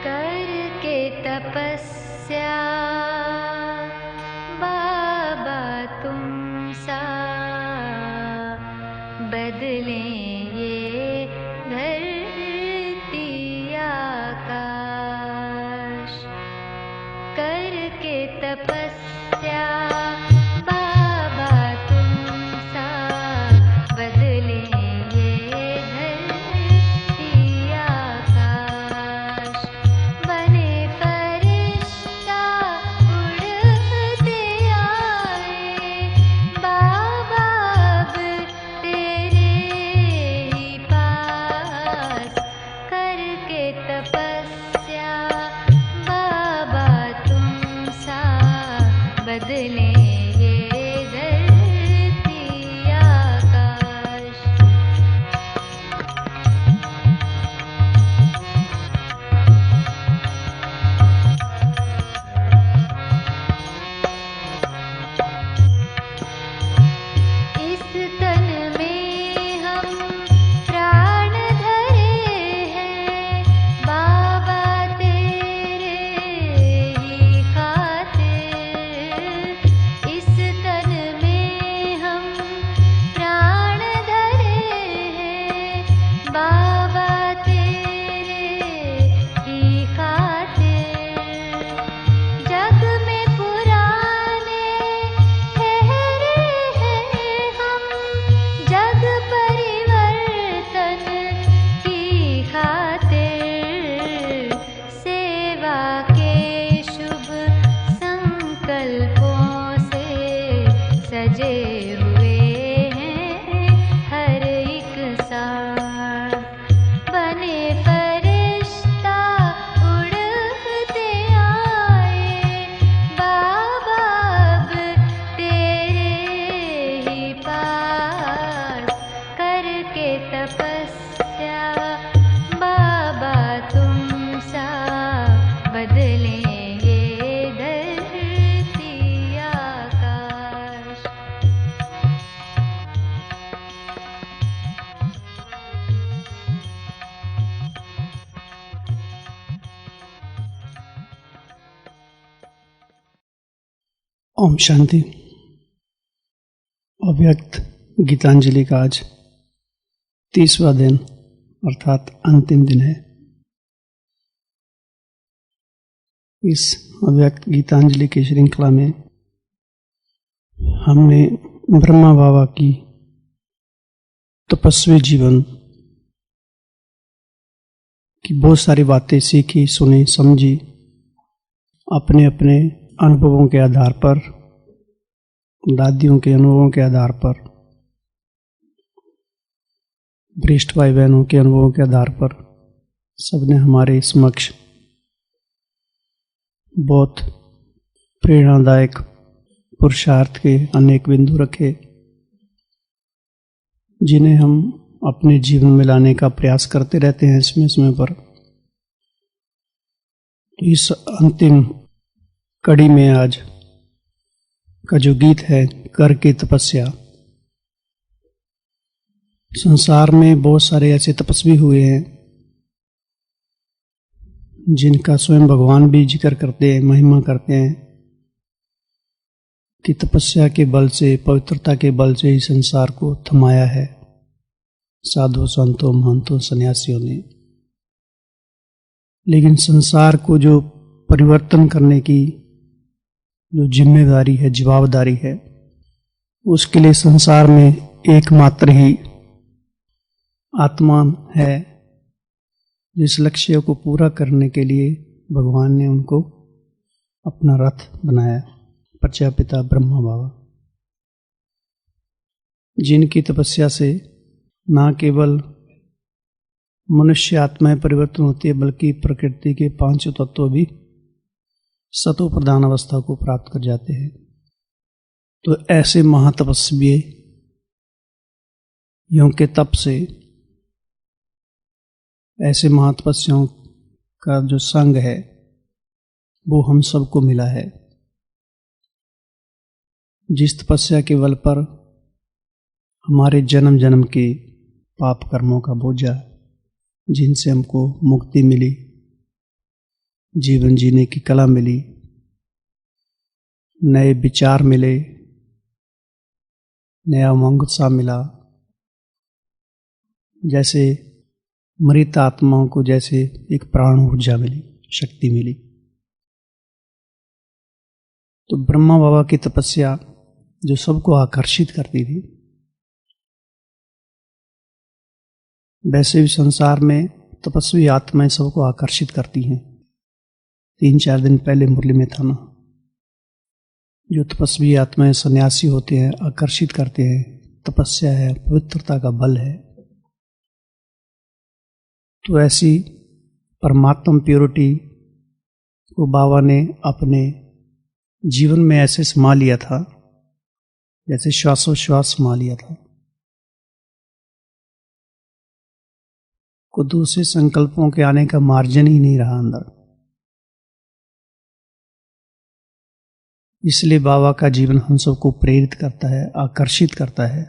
करके तपस्या बाबा तुम सा बदलें ये धरती आकाश। करके तपस्या बाबा तुम सा बदलें ये धरती आकाश। बने फरिश्ता उड़ते आए बाबा अब तेरे ही पास। करके तपस्या बाबा तुम सा बदलें ये धरती आकाश। इस तन में हम प्राण धरे हैं बाबा तेरे ही खातिर। इस तन में हम प्राण धरे हैं बाबा तेरे ही खातिर। जग में पुराने ठहरे हैं हम जग परिवर्तन की खातिर। सेवा के शुभ संकल्पों से सजे हुए हैं हर एक साथ। बने फरिश्ता उड़ते आए बाबा अब तेरे ही पास। करके तपस्या बाबा तुम सा बदलें ये धरती आकाश। ओम शांति। अव्यक्त गीतांजलि का आज 30वां दिन अर्थात अंतिम दिन है। इस अव्यक्त गीतांजलि की श्रृंखला में हमने ब्रह्मा बाबा की तपस्वी जीवन की बहुत सारी बातें सीखी, सुनी, समझी। अपने अपने अनुभवों के आधार पर, दादियों के अनुभवों के आधार पर, वरिष्ठ भाई बहनों के अनुभवों के आधार पर सबने हमारे समक्ष बहुत प्रेरणादायक पुरुषार्थ के अनेक बिंदु रखे, जिन्हें हम अपने जीवन में लाने का प्रयास करते रहते हैं समय समय पर। इस अंतिम कड़ी में आज का जो गीत है करके तपस्या। संसार में बहुत सारे ऐसे तपस्वी हुए हैं जिनका स्वयं भगवान भी जिक्र करते हैं, महिमा करते हैं कि तपस्या के बल से, पवित्रता के बल से ही संसार को थमाया है साधु संतों, महंतों, सन्यासियों ने। लेकिन संसार को जो परिवर्तन करने की जो जिम्मेदारी है, जवाबदारी है, उसके लिए संसार में एकमात्र ही आत्मा है जिस लक्ष्य को पूरा करने के लिए भगवान ने उनको अपना रथ बनाया, प्रजापिता ब्रह्मा बाबा, जिनकी तपस्या से न केवल मनुष्य आत्माएं परिवर्तन होती है बल्कि प्रकृति के 5 तत्व भी सतो प्रधान अवस्था को प्राप्त कर जाते हैं। तो ऐसे महातपस्वियों के तप से, ऐसे महातपस्वियों का जो संग है वो हम सबको मिला है। जिस तपस्या के बल पर हमारे जन्म जन्म के पाप कर्मों का बोझा, जिनसे हमको मुक्ति मिली, जीवन जीने की कला मिली, नए विचार मिले, नया उमंग उत्साह मिला। जैसे मृत आत्माओं को जैसे एक प्राण ऊर्जा मिली, शक्ति मिली। तो ब्रह्मा बाबा की तपस्या जो सबको आकर्षित करती थी, वैसे भी संसार में तपस्वी आत्माएं सबको आकर्षित करती हैं। 3-4 दिन पहले मुरली में था ना, जो तपस्वी आत्माएं सन्यासी होते हैं आकर्षित करते हैं। तपस्या है, पवित्रता का बल है। तो ऐसी परमात्मा प्योरिटी को बाबा ने अपने जीवन में ऐसे समा लिया था जैसे श्वासोश्वास समा लिया था। को दूसरे संकल्पों के आने का मार्जिन ही नहीं रहा अंदर। इसलिए बाबा का जीवन हम सबको प्रेरित करता है, आकर्षित करता है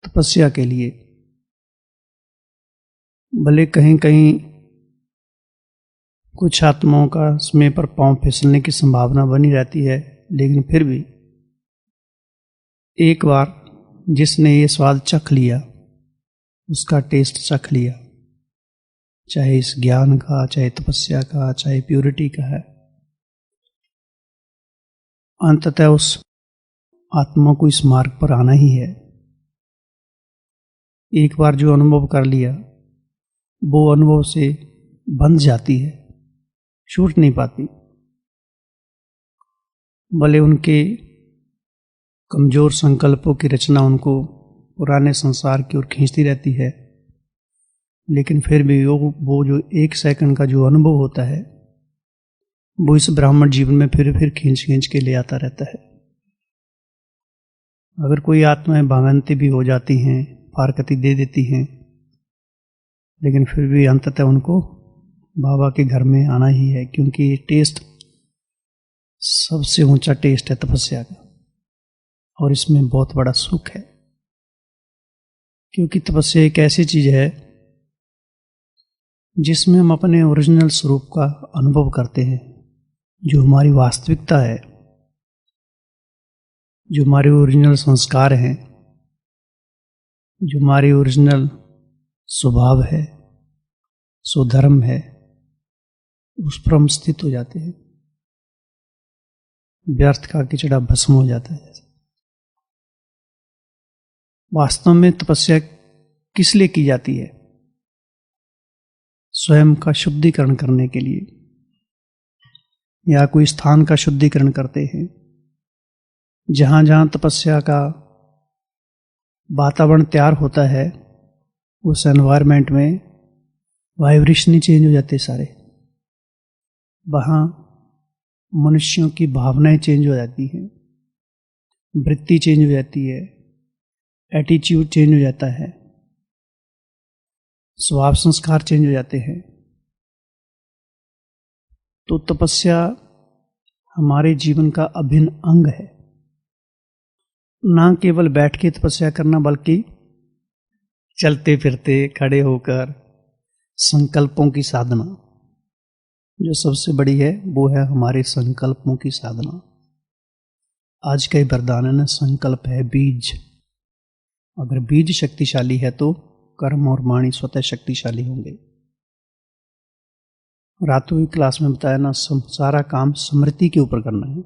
तपस्या के लिए। भले कहीं कहीं कुछ आत्माओं का समय पर पांव फिसलने की संभावना बनी रहती है, लेकिन फिर भी एक बार जिसने ये स्वाद चख लिया, उसका टेस्ट चख लिया, चाहे इस ज्ञान का, चाहे तपस्या का, चाहे प्योरिटी का है, अंततः उस आत्मा को इस मार्ग पर आना ही है। एक बार जो अनुभव कर लिया वो अनुभव से बंध जाती है, छूट नहीं पाती। भले उनके कमजोर संकल्पों की रचना उनको पुराने संसार की ओर खींचती रहती है, लेकिन फिर भी वो जो 1 सेकंड का जो अनुभव होता है वो इस ब्राह्मण जीवन में फिर खींच के ले आता रहता है। अगर कोई आत्माएं भागंती भी हो जाती हैं, फारकती दे देती हैं, लेकिन फिर भी अंततः उनको बाबा के घर में आना ही है, क्योंकि ये टेस्ट सबसे ऊंचा टेस्ट है तपस्या का, और इसमें बहुत बड़ा सुख है। क्योंकि तपस्या एक ऐसी चीज है जिसमें हम अपने ओरिजिनल स्वरूप का अनुभव करते हैं, जो हमारी वास्तविकता है, जो हमारे ओरिजिनल संस्कार हैं, जो हमारी ओरिजिनल स्वभाव है, स्वधर्म है, उस पर हम स्थित हो जाते हैं। व्यर्थ का किचड़ा भस्म हो जाता है। वास्तव में तपस्या किस लिए की जाती है? स्वयं का शुद्धिकरण करने के लिए, या कोई स्थान का शुद्धिकरण करते हैं। जहां जहां तपस्या का वातावरण तैयार होता है, उस एनवायरनमेंट में वाइब्रेशन ही चेंज हो जाते सारे। वहां मनुष्यों की भावनाएं चेंज हो जाती हैं, वृत्ति चेंज हो जाती है, एटीट्यूड चेंज हो जाता है, स्वभाव संस्कार चेंज हो जाते हैं। तो तपस्या हमारे जीवन का अभिन्न अंग है। ना केवल बैठ के तपस्या करना, बल्कि चलते फिरते, खड़े होकर संकल्पों की साधना जो सबसे बड़ी है, वो है हमारे संकल्पों की साधना। आज का ही वरदान है ना, संकल्प है बीज। अगर बीज शक्तिशाली है तो कर्म और वाणी स्वतः शक्तिशाली होंगे। रातों की क्लास में बताया ना, सारा काम स्मृति के ऊपर करना है।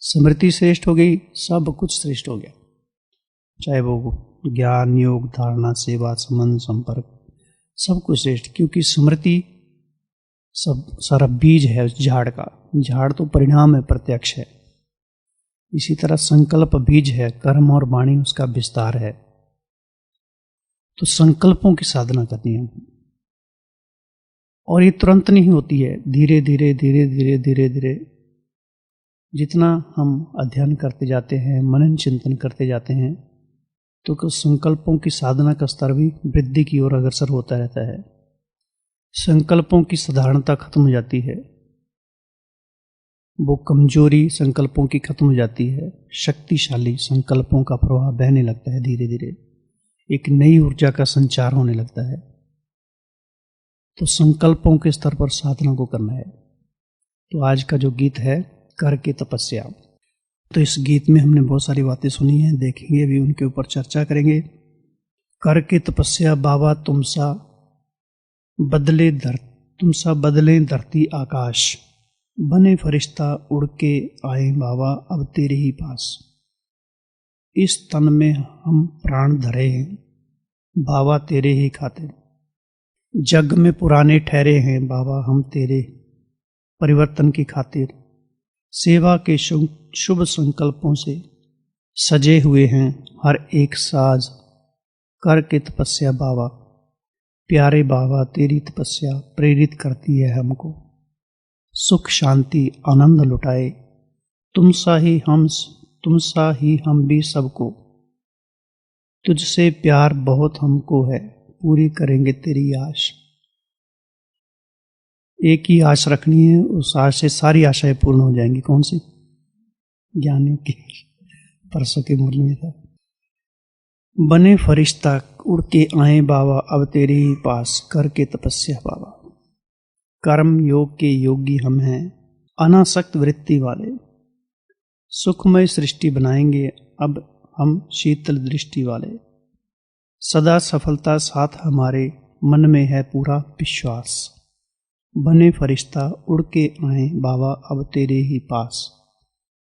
स्मृति श्रेष्ठ हो गई, सब कुछ श्रेष्ठ हो गया। चाहे वो ज्ञान, योग, धारणा, सेवा, संबंध, संपर्क, सब कुछ श्रेष्ठ। क्योंकि स्मृति सब सारा बीज है उस झाड़ का। झाड़ तो परिणाम है, प्रत्यक्ष है। इसी तरह संकल्प बीज है, कर्म और वाणी उसका विस्तार है। तो संकल्पों की साधना करनी है, और ये तुरंत नहीं होती है, धीरे धीरे धीरे धीरे धीरे धीरे जितना हम अध्ययन करते जाते हैं, मनन चिंतन करते जाते हैं, तो संकल्पों की साधना का स्तर भी वृद्धि की ओर अग्रसर होता रहता है। संकल्पों की साधारणता खत्म हो जाती है, वो कमजोरी संकल्पों की खत्म हो जाती है। शक्तिशाली संकल्पों का प्रवाह बहने लगता है, धीरे धीरे एक नई ऊर्जा का संचार होने लगता है। तो संकल्पों के स्तर पर साधना को करना है। तो आज का जो गीत है कर के तपस्या, तो इस गीत में हमने बहुत सारी बातें सुनी हैं, देखेंगे अभी उनके ऊपर चर्चा करेंगे। कर के तपस्या बाबा तुमसा बदले धरती आकाश, बने फरिश्ता उड़ के आए बाबा अब तेरे ही पास। इस तन में हम प्राण धरे हैं बाबा तेरे ही खातिर, जग में पुराने ठहरे हैं बाबा हम तेरे परिवर्तन की खातिर। सेवा के शुभ संकल्पों से सजे हुए हैं हर एक साज, कर के तपस्या बाबा प्यारे बाबा तेरी तपस्या प्रेरित करती है हमको। सुख शांति आनंद लुटाए तुमसा ही हम भी सबको, तुझसे प्यार बहुत हमको है पूरी करेंगे तेरी आश। एक ही आश रखनी है, उस आश से सारी आशाएं पूर्ण हो जाएंगी। कौन सी? ज्ञानियों की, परसों के मूल में था। बने फरिश्ता उड़ के आए बाबा अब तेरे ही पास, करके तपस्या बाबा। कर्म योग के योगी हम हैं अनासक्त वृत्ति वाले, सुखमय सृष्टि बनाएंगे अब हम शीतल दृष्टि वाले। सदा सफलता साथ हमारे मन में है पूरा विश्वास, बने फरिश्ता उड़ के आए बाबा अब तेरे ही पास,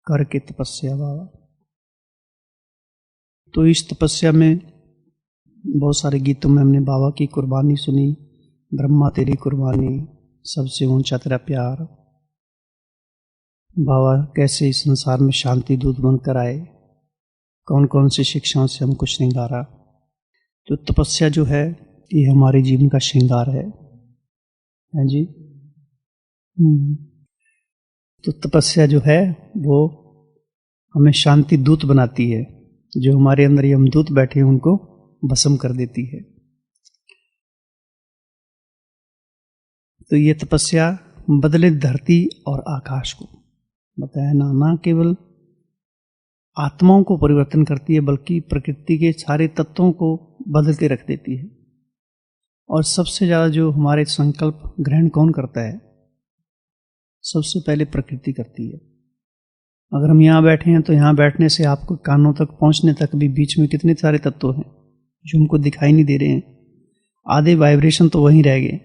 करके तपस्या बाबा। तो इस तपस्या में बहुत सारे गीतों में हमने बाबा की कुर्बानी सुनी। ब्रह्मा तेरी कुर्बानी, सबसे ऊंचा तेरा प्यार, बाबा कैसे इस संसार में शांति दूत बनकर आए, कौन कौन सी शिक्षाओं से हमको श्रृंगारा। तो तपस्या जो है ये हमारे जीवन का श्रृंगार है जी। तो तपस्या जो है वो हमें शांति दूत बनाती है, जो हमारे अंदर यमदूत बैठे हैं उनको भस्म कर देती है। तो ये तपस्या बदले धरती और आकाश को बताया ना केवल आत्माओं को परिवर्तन करती है बल्कि प्रकृति के सारे तत्वों को बदल के रख देती है। और सबसे ज्यादा जो हमारे संकल्प ग्रहण कौन करता है? सबसे पहले प्रकृति करती है। अगर हम यहाँ बैठे हैं तो यहाँ बैठने से आपको कानों तक पहुंचने तक भी बीच में कितने सारे तत्व हैं जो हमको दिखाई नहीं दे रहे हैं। आधे वाइब्रेशन तो वहीं रह गए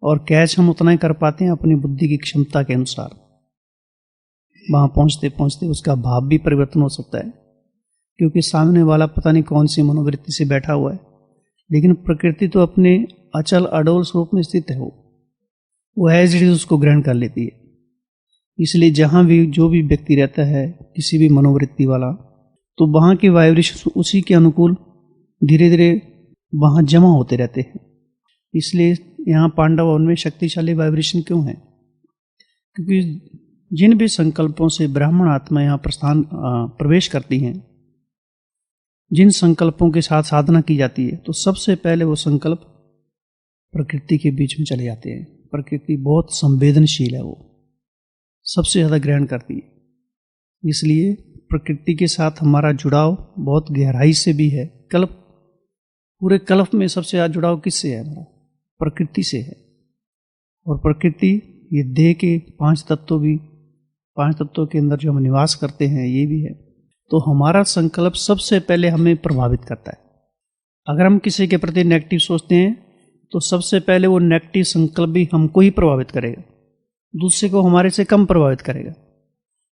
और कैच हम उतना ही कर पाते हैं अपनी बुद्धि की क्षमता के अनुसार। वहां पहुंचते पहुंचते उसका भाव भी परिवर्तन हो सकता है, क्योंकि सामने वाला पता नहीं कौन सी मनोवृत्ति से बैठा हुआ है, लेकिन प्रकृति तो अपने अचल अडोल स्वरूप में स्थित है। वो एज इट इज उसको ग्रहण कर लेती है। इसलिए जहां भी जो भी व्यक्ति रहता है किसी भी मनोवृत्ति वाला, तो वहां के वाइब्रेशन उसी के अनुकूल धीरे धीरे वहां जमा होते रहते हैं। इसलिए यहाँ पांडव वन में शक्तिशाली वाइब्रेशन क्यों है? क्योंकि जिन भी संकल्पों से ब्राह्मण आत्मा यहाँ प्रवेश करती हैं, जिन संकल्पों के साथ साधना की जाती है, तो सबसे पहले वो संकल्प प्रकृति के बीच में चले जाते हैं। प्रकृति बहुत संवेदनशील है, वो सबसे ज्यादा ग्रहण करती है। इसलिए प्रकृति के साथ हमारा जुड़ाव बहुत गहराई से भी है। पूरे कल्प में सबसे ज्यादा जुड़ाव किससे है? हमारा प्रकृति से है। और प्रकृति ये देह के पांच तत्वों के अंदर जो हम निवास करते हैं ये भी है। तो हमारा संकल्प सबसे पहले हमें प्रभावित करता है। अगर हम किसी के प्रति नेगेटिव सोचते हैं तो सबसे पहले वो नेगेटिव संकल्प भी हमको ही प्रभावित करेगा, दूसरे को हमारे से कम प्रभावित करेगा।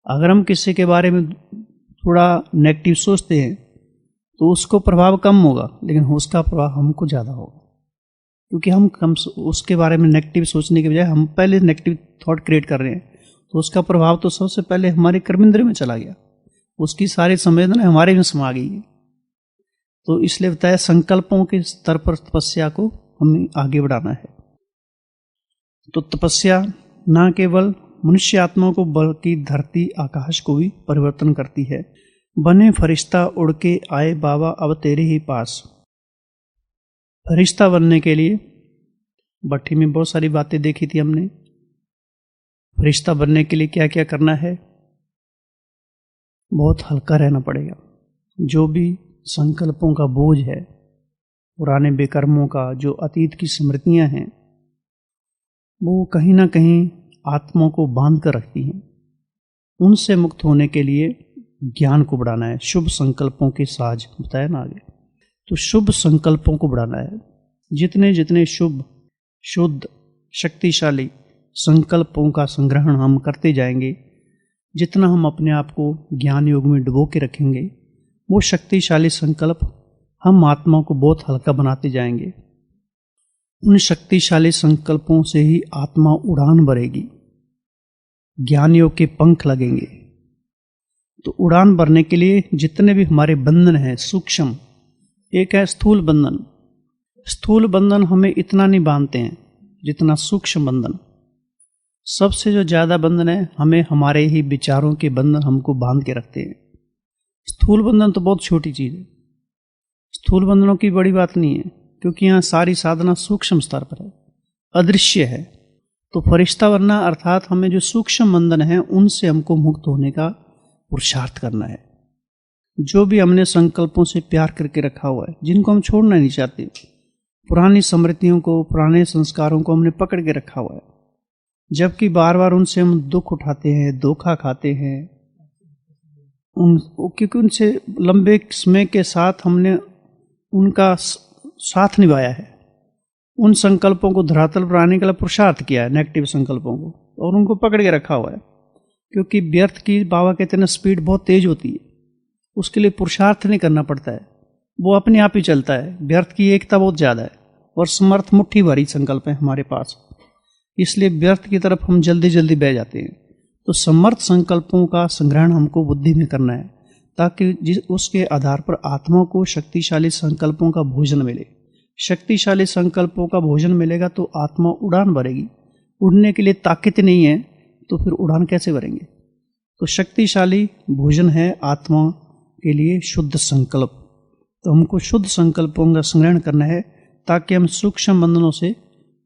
अगर हम किसी के बारे में थोड़ा नेगेटिव सोचते हैं तो उसको प्रभाव कम होगा, लेकिन उसका प्रभाव हमको ज़्यादा होगा, क्योंकि हम कम उसके बारे में नेगेटिव सोचने के बजाय हम पहले नेगेटिव थॉट क्रिएट कर रहे हैं। तो उसका प्रभाव तो सबसे पहले हमारे कर्मेंद्र में चला गया, उसकी सारी संवेदना हमारे में समा गई है। तो इसलिए बताया संकल्पों के स्तर पर तपस्या को हमें आगे बढ़ाना है। तो तपस्या न केवल मनुष्य आत्मा को बल्कि धरती आकाश को भी परिवर्तन करती है। बने फरिश्ता उड़ के आए बाबा अब तेरे ही पास। फरिश्ता बनने के लिए भट्ठी में बहुत सारी बातें देखी थी हमने। फरिश्ता बनने के लिए क्या क्या करना है? बहुत हल्का रहना पड़ेगा। जो भी संकल्पों का बोझ है, पुराने बेकर्मों का, जो अतीत की स्मृतियां हैं, वो कहीं ना कहीं आत्मा को बांध कर रखती हैं। उनसे मुक्त होने के लिए ज्ञान को बढ़ाना है, शुभ संकल्पों के साज बताया ना आगे। तो शुभ संकल्पों को बढ़ाना है। जितने जितने शुभ, शुद्ध, शक्तिशाली संकल्पों का संग्रहण हम करते जाएंगे, जितना हम अपने आप को ज्ञान योग में डुबो के रखेंगे, वो शक्तिशाली संकल्प हम आत्मा को बहुत हल्का बनाते जाएंगे। उन शक्तिशाली संकल्पों से ही आत्मा उड़ान भरेगी, ज्ञान योग के पंख लगेंगे। तो उड़ान भरने के लिए जितने भी हमारे बंधन हैं सूक्ष्म, एक है स्थूल बंधन। स्थूल बंधन हमें इतना नहीं बांधते हैं जितना सूक्ष्म बंधन। सबसे जो ज़्यादा बंधन है हमें हमारे ही विचारों के बंधन हमको बांध के रखते हैं। स्थूल बंधन तो बहुत छोटी चीज़ है, स्थूल बंधनों की बड़ी बात नहीं है, क्योंकि यहाँ सारी साधना सूक्ष्म स्तर पर है, अदृश्य है। तो फरिश्ता बनना अर्थात हमें जो सूक्ष्म बंधन है उनसे हमको मुक्त होने का पुरुषार्थ करना है। जो भी हमने संकल्पों से प्यार करके रखा हुआ है, जिनको हम छोड़ना नहीं चाहते, पुरानी स्मृतियों को, पुराने संस्कारों को हमने पकड़ के रखा हुआ है, जबकि बार बार उनसे हम दुख उठाते हैं, धोखा खाते हैं, क्योंकि उनसे लंबे समय के साथ हमने उनका साथ निभाया है। उन संकल्पों को धरातल पर आने के लिए पुरुषार्थ किया है, नेगेटिव संकल्पों को, और उनको पकड़ के रखा हुआ है। क्योंकि व्यर्थ की, बाबा कहते हैं ना, स्पीड बहुत तेज होती है, उसके लिए पुरुषार्थ नहीं करना पड़ता है, वो अपने आप ही चलता है। व्यर्थ की एकता बहुत ज़्यादा है और समर्थ मुट्ठी भरी संकल्प है हमारे पास, इसलिए व्यर्थ की तरफ हम जल्दी जल्दी बह जाते हैं। तो समर्थ संकल्पों का संग्रहण हमको बुद्धि में करना है, ताकि उसके आधार पर आत्मा को शक्तिशाली संकल्पों का भोजन मिले। शक्तिशाली संकल्पों का भोजन मिलेगा तो आत्मा उड़ान भरेगी। उड़ने के लिए ताकत नहीं है तो फिर उड़ान कैसे भरेंगे? तो शक्तिशाली भोजन है आत्मा के लिए शुद्ध संकल्प। तो हमको शुद्ध संकल्पों का संग्रहण करना है, ताकि हम सूक्ष्म बंधनों से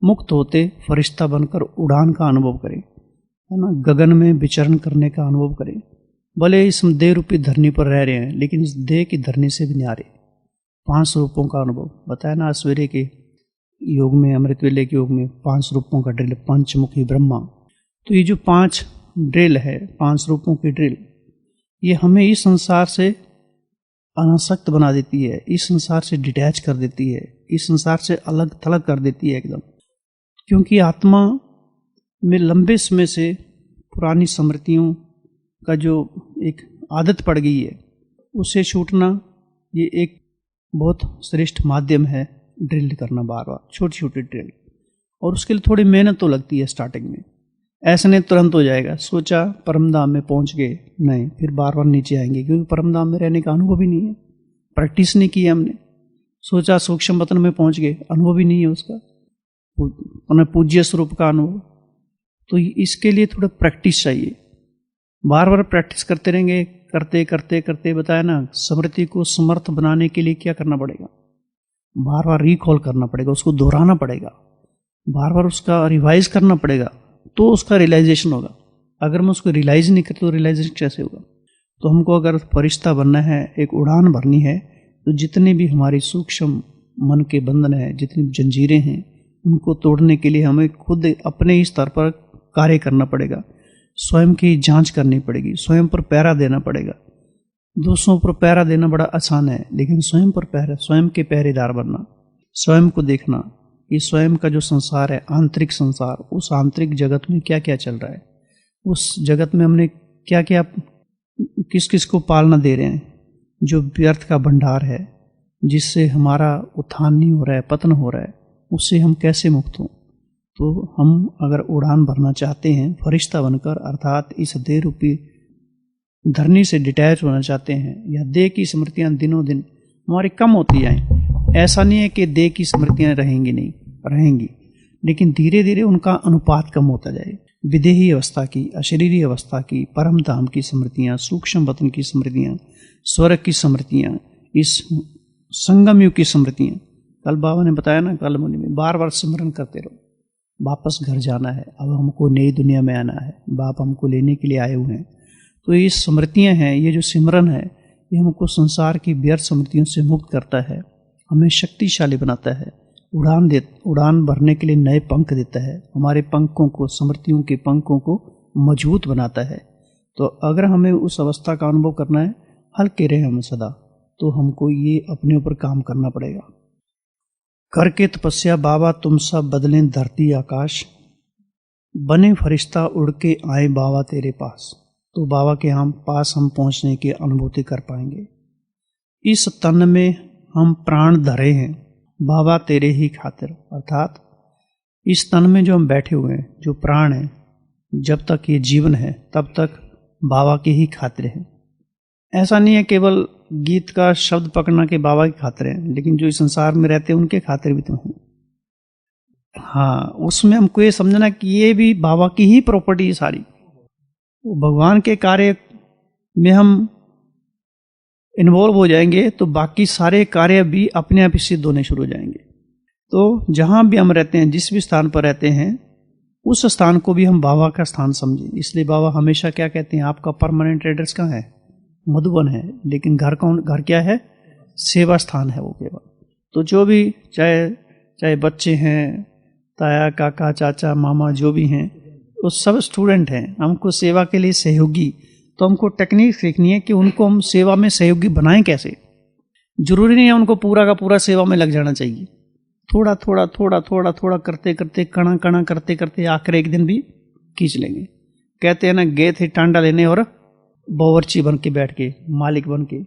मुक्त होते फरिश्ता बनकर उड़ान का अनुभव करें, है ना, गगन में विचरण करने का अनुभव करें। भले इस देह रूपी धरनी पर रह रहे हैं, लेकिन इस देह की धरनी से भी न्यारे 5 रूपों का अनुभव बताया ना सवेरे के योग में, अमृत वेले के योग में 5 रूपों का ड्रिल, पंचमुखी ब्रह्मा। तो ये जो 5 ड्रिल है, 5 रूपों की ड्रिल, ये हमें इस संसार से अनासक्त बना देती है, इस संसार से डिटैच कर देती है, इस संसार से अलग थलग कर देती है एकदम। क्योंकि आत्मा में लंबे समय से पुरानी स्मृतियों का जो एक आदत पड़ गई है, उससे छूटना ये एक बहुत श्रेष्ठ माध्यम है। ड्रिल करना बार बार, छोटी छोटी ड्रिल, और उसके लिए थोड़ी मेहनत तो लगती है स्टार्टिंग में। ऐसा नहीं तुरंत हो जाएगा। सोचा परमधाम में पहुंच गए, नहीं, फिर बार बार नीचे आएंगे, क्योंकि परमधाम में रहने का अनुभव ही नहीं है, प्रैक्टिस नहीं की है हमने। सोचा सूक्ष्म वतन में पहुंच गए, अनुभव ही नहीं है उसका, पूज्य स्वरूप का अनुभव। तो इसके लिए थोड़ा प्रैक्टिस चाहिए, बार बार प्रैक्टिस करते रहेंगे। करते करते करते बताया ना, स्मृति को समर्थ बनाने के लिए क्या करना पड़ेगा? बार बार रिकॉल करना पड़ेगा, उसको दोहराना पड़ेगा, बार बार उसका रिवाइज करना पड़ेगा, तो उसका रियलाइजेशन होगा। अगर मैं उसको रियलाइज नहीं करता तो रियलाइजेशन कैसे होगा? तो हमको अगर फरिश्ता बनना है, एक उड़ान भरनी है, तो जितने भी हमारी सूक्ष्म मन के बंधन है, जितनी जंजीरें हैं, उनको तोड़ने के लिए हमें खुद अपने ही स्तर पर कार्य करना पड़ेगा। स्वयं की जांच करनी पड़ेगी, स्वयं पर पहरा देना पड़ेगा। दूसरों पर पहरा देना बड़ा आसान है, लेकिन स्वयं पर पहरा, स्वयं के पहरेदार बनना, स्वयं को देखना, ये स्वयं का जो संसार है, आंतरिक संसार, उस आंतरिक जगत में क्या क्या चल रहा है, उस जगत में हमने क्या क्या, किस किस को पालना दे रहे हैं, जो व्यर्थ का भंडार है, जिससे हमारा उत्थान नहीं हो रहा है, पतन हो रहा है, उससे हम कैसे मुक्त हों। तो हम अगर उड़ान भरना चाहते हैं फरिश्ता बनकर, अर्थात इस देह रूपी धरनी से डिटैच होना चाहते हैं, या देह की स्मृतियाँ दिनों दिन हमारी कम होती जाएं। ऐसा नहीं है कि देह की स्मृतियाँ रहेंगी नहीं, रहेंगी, लेकिन धीरे धीरे उनका अनुपात कम होता जाए। विदेही अवस्था की, अशरीरी अवस्था की, परम धाम की स्मृतियाँ, सूक्ष्म वतन की स्मृतियाँ, स्वर्ग की स्मृतियाँ, इस संगम युग की स्मृतियाँ। कल बाबा ने बताया ना, कल मुनि में बार बार स्मरण करते रहो, वापस घर जाना है, अब हमको नई दुनिया में आना है, बाप हमको लेने के लिए आए हुए हैं। तो ये स्मृतियाँ हैं, ये जो सिमरन है, ये हमको संसार की व्यर्थ स्मृतियों से मुक्त करता है, हमें शक्तिशाली बनाता है, उड़ान भरने के लिए नए पंख देता है, हमारे पंखों को, स्मृतियों के पंखों को मजबूत बनाता है। तो अगर हमें उस अवस्था का अनुभव करना है, हल्के रहे हम सदा, तो हमको ये अपने ऊपर काम करना पड़ेगा। करके तपस्या बाबा तुम सब बदलें धरती आकाश, बने फरिश्ता उड़ के आए बाबा तेरे पास। तो बाबा के पास हम पहुंचने की अनुभूति कर पाएंगे। इस तन में हम प्राण धरे हैं बाबा तेरे ही खातिर, अर्थात इस तन में जो हम बैठे हुए हैं, जो प्राण है, जब तक ये जीवन है तब तक बाबा के ही खातिर है। ऐसा नहीं है केवल गीत का शब्द पकड़ना के बाबा की खातिर है, लेकिन जो इस संसार में रहते हैं उनके खातिर भी तो हैं। हाँ, उसमें हमको ये समझना कि ये भी बाबा की ही प्रॉपर्टी है सारी। वो भगवान के कार्य में हम इन्वॉल्व हो जाएंगे तो बाकी सारे कार्य भी अपने आप ही सिद्ध होने शुरू हो जाएंगे। तो जहाँ भी हम रहते हैं, जिस भी स्थान पर रहते हैं, उस स्थान को भी हम बाबा का स्थान समझें। इसलिए बाबा हमेशा क्या कहते हैं, आपका परमानेंट एड्रेस कहाँ है? मधुबन है, लेकिन घर क्या है? सेवा स्थान है वो केवल। तो जो भी चाहे बच्चे हैं, ताया, काका, चाचा, मामा, जो भी हैं, वो सब स्टूडेंट हैं। हमको सेवा के लिए सहयोगी, तो हमको टेक्निक सीखनी है कि उनको हम सेवा में सहयोगी बनाएं कैसे। जरूरी नहीं है उनको पूरा का पूरा सेवा में लग जाना चाहिए। थोड़ा थोड़ा थोड़ा थोड़ा थोड़ा करते करते, कणा कणा करते करते आखिर एक दिन भी खींच लेंगे। कहते हैं ना, गए थे टांडा लेने और बावर्ची बन के बैठ के, मालिक बन के।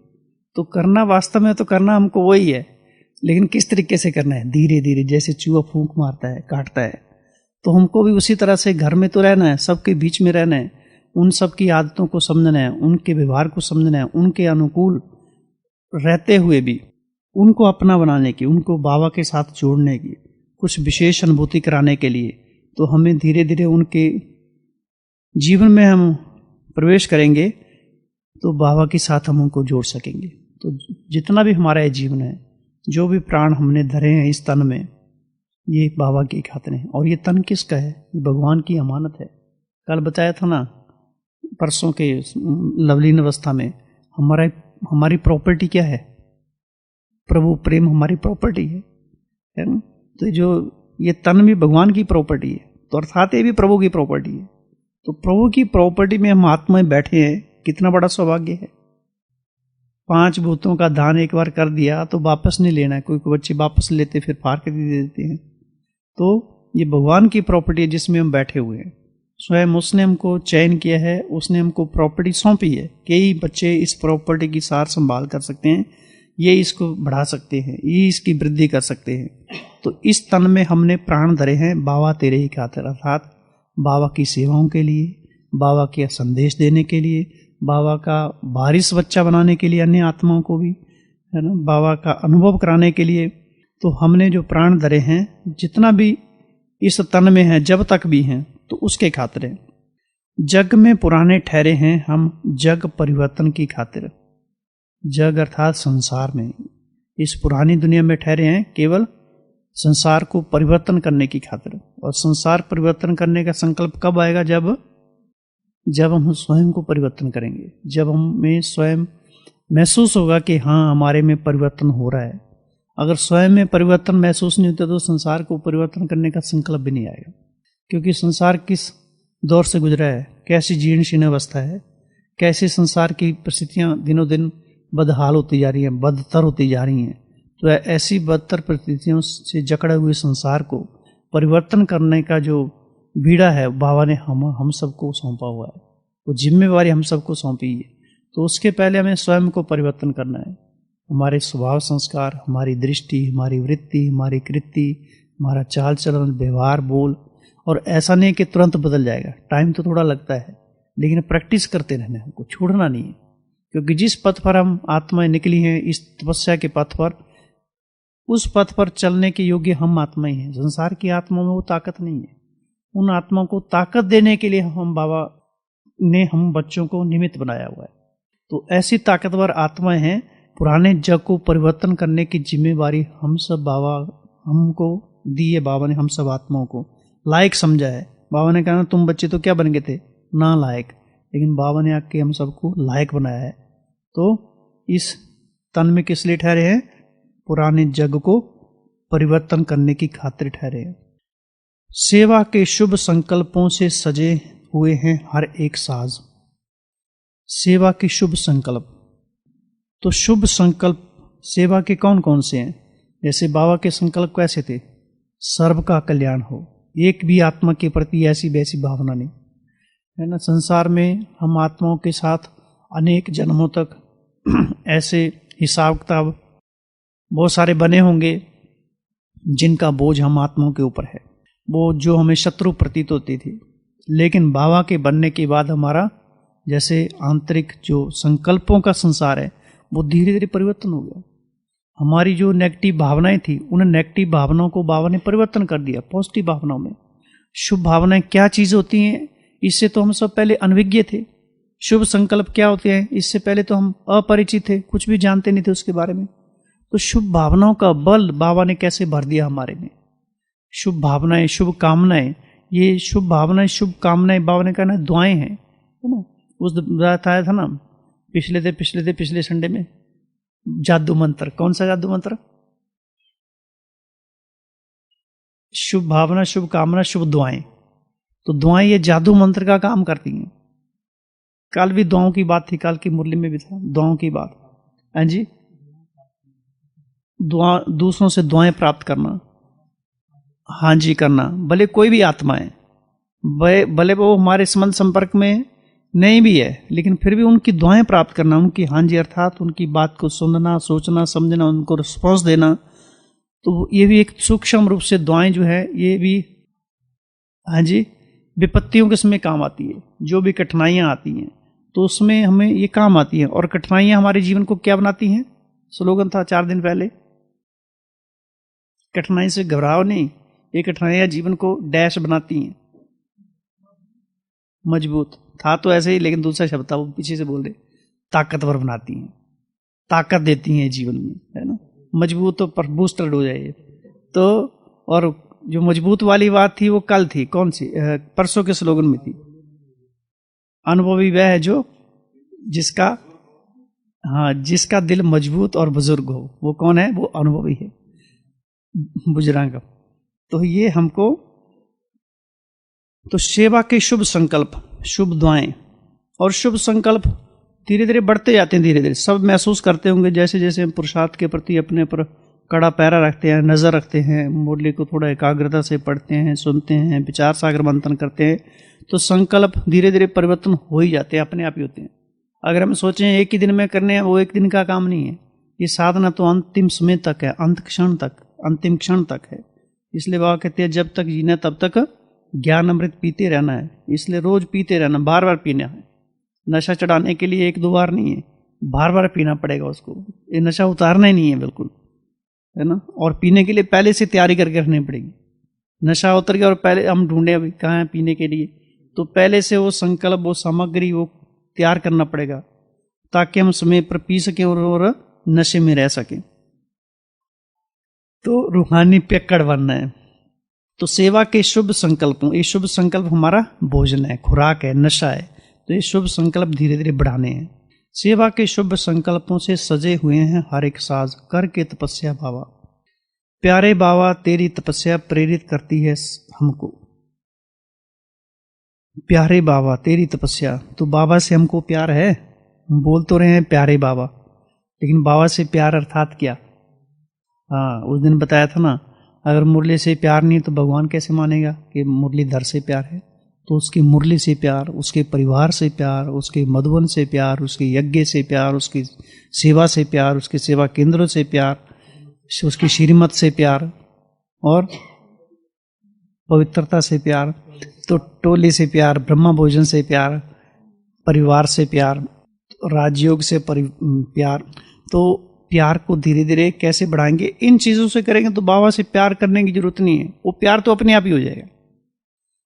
तो करना वास्तव में तो करना हमको वही है, लेकिन किस तरीके से करना है? धीरे धीरे, जैसे चूहा फूंक मारता है, काटता है। तो हमको भी उसी तरह से घर में तो रहना है, सबके बीच में रहना है, उन सब की आदतों को समझना है, उनके व्यवहार को समझना है, उनके अनुकूल रहते हुए भी उनको अपना बनाने की, उनको बाबा के साथ जोड़ने की, कुछ विशेष अनुभूति कराने के लिए। तो हमें धीरे धीरे उनके जीवन में हम प्रवेश करेंगे तो बाबा के साथ हम उनको जोड़ सकेंगे। तो जितना भी हमारा ये जीवन है, जो भी प्राण हमने धरे हैं इस तन में, ये बाबा की खातिर है। और ये तन किसका है? ये भगवान की अमानत है। कल बताया था ना, परसों के लवलीन अवस्था में, हमारी प्रॉपर्टी क्या है? प्रभु प्रेम हमारी प्रॉपर्टी है ना। तो जो ये तन भी भगवान की प्रॉपर्टी है, तो अर्थात ये भी प्रभु की प्रॉपर्टी है। तो प्रभु की प्रॉपर्टी में हम आत्माएं बैठे हैं, कितना बड़ा सौभाग्य है। 5 भूतों का दान एक बार कर दिया तो वापस नहीं लेना है। कोई बच्चे वापस लेते फिर फाड़ के दे देते हैं। तो ये भगवान की प्रॉपर्टी है जिसमें हम बैठे हुए हैं। स्वयं उसने हमको चयन किया है, उसने हमको प्रॉपर्टी सौंपी है। कई बच्चे इस प्रॉपर्टी की सार संभाल कर सकते हैं, ये इसको बढ़ा सकते हैं, ये इसकी वृद्धि कर सकते हैं। तो इस तन में हमने प्राण धरे हैं बाबा तेरे ही खातिर, अर्थात बाबा की सेवाओं के लिए, बाबा के संदेश देने के लिए, बाबा का वारिस बच्चा बनाने के लिए, अन्य आत्माओं को भी, है ना, बाबा का अनुभव कराने के लिए। तो हमने जो प्राण धरे हैं, जितना भी इस तन में है, जब तक भी हैं, तो उसके खातिर है। जग में पुराने ठहरे हैं हम, जग परिवर्तन की खातिर। जग अर्थात संसार में, इस पुरानी दुनिया में ठहरे हैं केवल संसार को परिवर्तन करने की खातिर। और संसार परिवर्तन करने का संकल्प कब आएगा? जब हम स्वयं को परिवर्तन करेंगे, जब हमें स्वयं महसूस होगा कि हाँ, हमारे में परिवर्तन हो रहा है। अगर स्वयं में परिवर्तन महसूस नहीं होता तो संसार को परिवर्तन करने का संकल्प भी नहीं आएगा। क्योंकि संसार किस दौर से गुजरा है, कैसी जीर्ण शीर्ण अवस्था है, कैसे संसार की परिस्थितियां दिनों दिन बदहाल होती जा रही हैं, बदतर होती जा रही हैं। तो ऐसी बदतर परिस्थितियों से जकड़े हुए संसार को परिवर्तन करने का जो बीड़ा है, बाबा ने हम सबको सौंपा हुआ है। वो जिम्मेवारी हम सबको सौंपी है। तो उसके पहले हमें स्वयं को परिवर्तन करना है। हमारे स्वभाव संस्कार, हमारी दृष्टि, हमारी वृत्ति, हमारी कृति, हमारा चाल चलन, व्यवहार, बोल। और ऐसा नहीं कि तुरंत बदल जाएगा, टाइम तो थोड़ा लगता है, लेकिन प्रैक्टिस करते रहना है, हमको छोड़ना नहीं है। क्योंकि जिस पथ पर हम आत्माएं निकली हैं, इस तपस्या के पथ पर, उस पथ पर चलने के योग्य हम आत्माएं हैं। संसार की आत्माओं में वो ताकत नहीं है। उन आत्माओं को ताकत देने के लिए हम बाबा ने हम बच्चों को निमित्त बनाया हुआ है। तो ऐसी ताकतवर आत्माएं हैं। पुराने जग को परिवर्तन करने की जिम्मेवारी हम सब बाबा हमको दी है। बाबा ने हम सब आत्माओं को लायक समझा है। बाबा ने कहा तुम बच्चे तो क्या बन गए थे, ना लायक, लेकिन बाबा ने आके हम सबको लायक बनाया है। तो इस तन में किस लिए ठहरे हैं? पुराने जग को परिवर्तन करने की खातिर ठहरे हैं। सेवा के शुभ संकल्पों से सजे हुए हैं हर एक साज। सेवा के शुभ संकल्प, तो शुभ संकल्प सेवा के कौन कौन से हैं? जैसे बाबा के संकल्प कैसे थे? सर्व का कल्याण हो, एक भी आत्मा के प्रति ऐसी वैसी भावना नहीं, है ना। संसार में हम आत्माओं के साथ अनेक जन्मों तक ऐसे हिसाब किताब बहुत सारे बने होंगे जिनका बोझ हम आत्माओं के ऊपर है, वो जो हमें शत्रु प्रतीत होती थी। लेकिन बाबा के बनने के बाद हमारा जैसे आंतरिक जो संकल्पों का संसार है वो धीरे धीरे परिवर्तन हो गया। हमारी जो नेगेटिव भावनाएं थी उन नेगेटिव भावनाओं को बाबा ने परिवर्तन कर दिया पॉजिटिव भावनाओं में। शुभ भावनाएं क्या चीज़ होती हैं, इससे तो हम सब पहले अनभिज्ञ थे। शुभ संकल्प क्या होते हैं, इससे पहले तो हम अपरिचित थे, कुछ भी जानते नहीं थे उसके बारे में। तो शुभ भावनाओं का बल बाबा ने कैसे भर दिया हमारे में। शुभ भावनाएं, शुभ कामनाएं, ये शुभ भावनाएं शुभ कामनाएं बाबा ने कहा ना दुआएं हैं, है ना। उस बताया था ना पिछले संडे में जादू मंत्र। कौन सा जादू मंत्र? शुभ भावना, शुभ कामना, शुभ दुआएं। तो दुआएं ये जादू मंत्र का काम करती हैं। कल भी दुआओं की बात थी, कल की मुरली में भी था दुआओं की बात। हाँ जी, दुआ दूसरों से दुआएं प्राप्त करना, हाँ जी करना, भले कोई भी आत्मा है, भले वो हमारे संबंध संपर्क में नहीं भी है, लेकिन फिर भी उनकी दुआएं प्राप्त करना, उनकी हाँ जी अर्थात उनकी बात को सुनना, सोचना, समझना, उनको रिस्पॉन्स देना। तो ये भी एक सूक्ष्म रूप से दुआएं जो है ये भी हाँ जी विपत्तियों के समय काम आती है। जो भी कठिनाइयाँ आती हैं तो उसमें हमें ये काम आती हैं। और कठिनाइयाँ हमारे जीवन को क्या बनाती हैं? स्लोगन था 4 दिन पहले, कठिनाई से घबराओ नहीं, ये कठिनाइयाँ जीवन को डैश बनाती हैं, मजबूत था तो ऐसे ही, लेकिन दूसरा शब्द था वो पीछे से बोल रहे, ताकतवर बनाती हैं, ताकत देती हैं जीवन में, है ना। मजबूत तो पर बूस्टर हो जाए तो। और जो मजबूत वाली बात थी वो कल थी, कौन सी? परसों के स्लोगन में थी, अनुभवी वह है जो जिसका दिल मजबूत और बुजुर्ग हो। वो कौन है? वो अनुभवी है, बुजुर्ग। तो ये हमको तो सेवा के शुभ संकल्प, शुभ दुआएं और शुभ संकल्प धीरे धीरे बढ़ते जाते हैं। धीरे धीरे सब महसूस करते होंगे जैसे जैसे हम पुरुषार्थ के प्रति अपने पर कड़ा पैरा रखते हैं, नज़र रखते हैं, मुरली को थोड़ा एकाग्रता से पढ़ते हैं, सुनते हैं, विचार सागर मंथन करते हैं, तो संकल्प धीरे धीरे परिवर्तन हो ही जाते हैं, अपने आप ही होते हैं। अगर हम सोचें एक ही दिन में करने हैं, वो एक दिन का काम नहीं है। ये साधना तो अंतिम समय तक है, अंतिम क्षण तक है। इसलिए बाबा कहते हैं जब तक जीना तब तक ज्ञान अमृत पीते रहना है। इसलिए रोज पीते रहना, बार बार पीना है। नशा चढ़ाने के लिए 1-2 बार नहीं है, बार बार पीना पड़ेगा उसको। ये नशा उतारना ही नहीं है बिल्कुल, है ना। और पीने के लिए पहले से तैयारी करके रखनी पड़ेगी। नशा उतर गया और पहले हम ढूंढे अभी कहाँ है पीने के लिए, तो पहले से वो संकल्प, वो सामग्री वो तैयार करना पड़ेगा ताकि हम समय पर पी सकें और नशे में रह सकें। तो रूहानी पियक्कड़ बनना है। तो सेवा के शुभ संकल्पों, ये शुभ संकल्प हमारा भोजन है, खुराक है, नशा है। तो ये शुभ संकल्प धीरे धीरे बढ़ाने हैं। सेवा के शुभ संकल्पों से सजे हुए हैं हर एक साज, करके तपस्या बाबा। प्यारे बाबा तेरी तपस्या प्रेरित करती है हमको। प्यारे बाबा तेरी तपस्या, तो बाबा से हमको प्यार है। हम बोल तो रहे हैं प्यारे बाबा, लेकिन बाबा से प्यार अर्थात क्या? हाँ, उस दिन बताया था ना, अगर मुरली से प्यार नहीं तो भगवान कैसे मानेगा कि मुरलीधर से प्यार है? तो उसकी मुरली से प्यार, उसके परिवार से प्यार, उसके मधुबन से प्यार, उसके यज्ञ से प्यार, उसकी सेवा से प्यार, उसके सेवा केंद्रों से प्यार, उसकी श्रीमत से प्यार और पवित्रता से प्यार, तो टोली से प्यार, ब्रह्मा भोजन से प्यार, परिवार से प्यार, राजयोग से प्यार। तो प्यार को धीरे धीरे कैसे बढ़ाएंगे? इन चीज़ों से करेंगे तो बाबा से प्यार करने की जरूरत नहीं है, वो प्यार तो अपने आप ही हो जाएगा,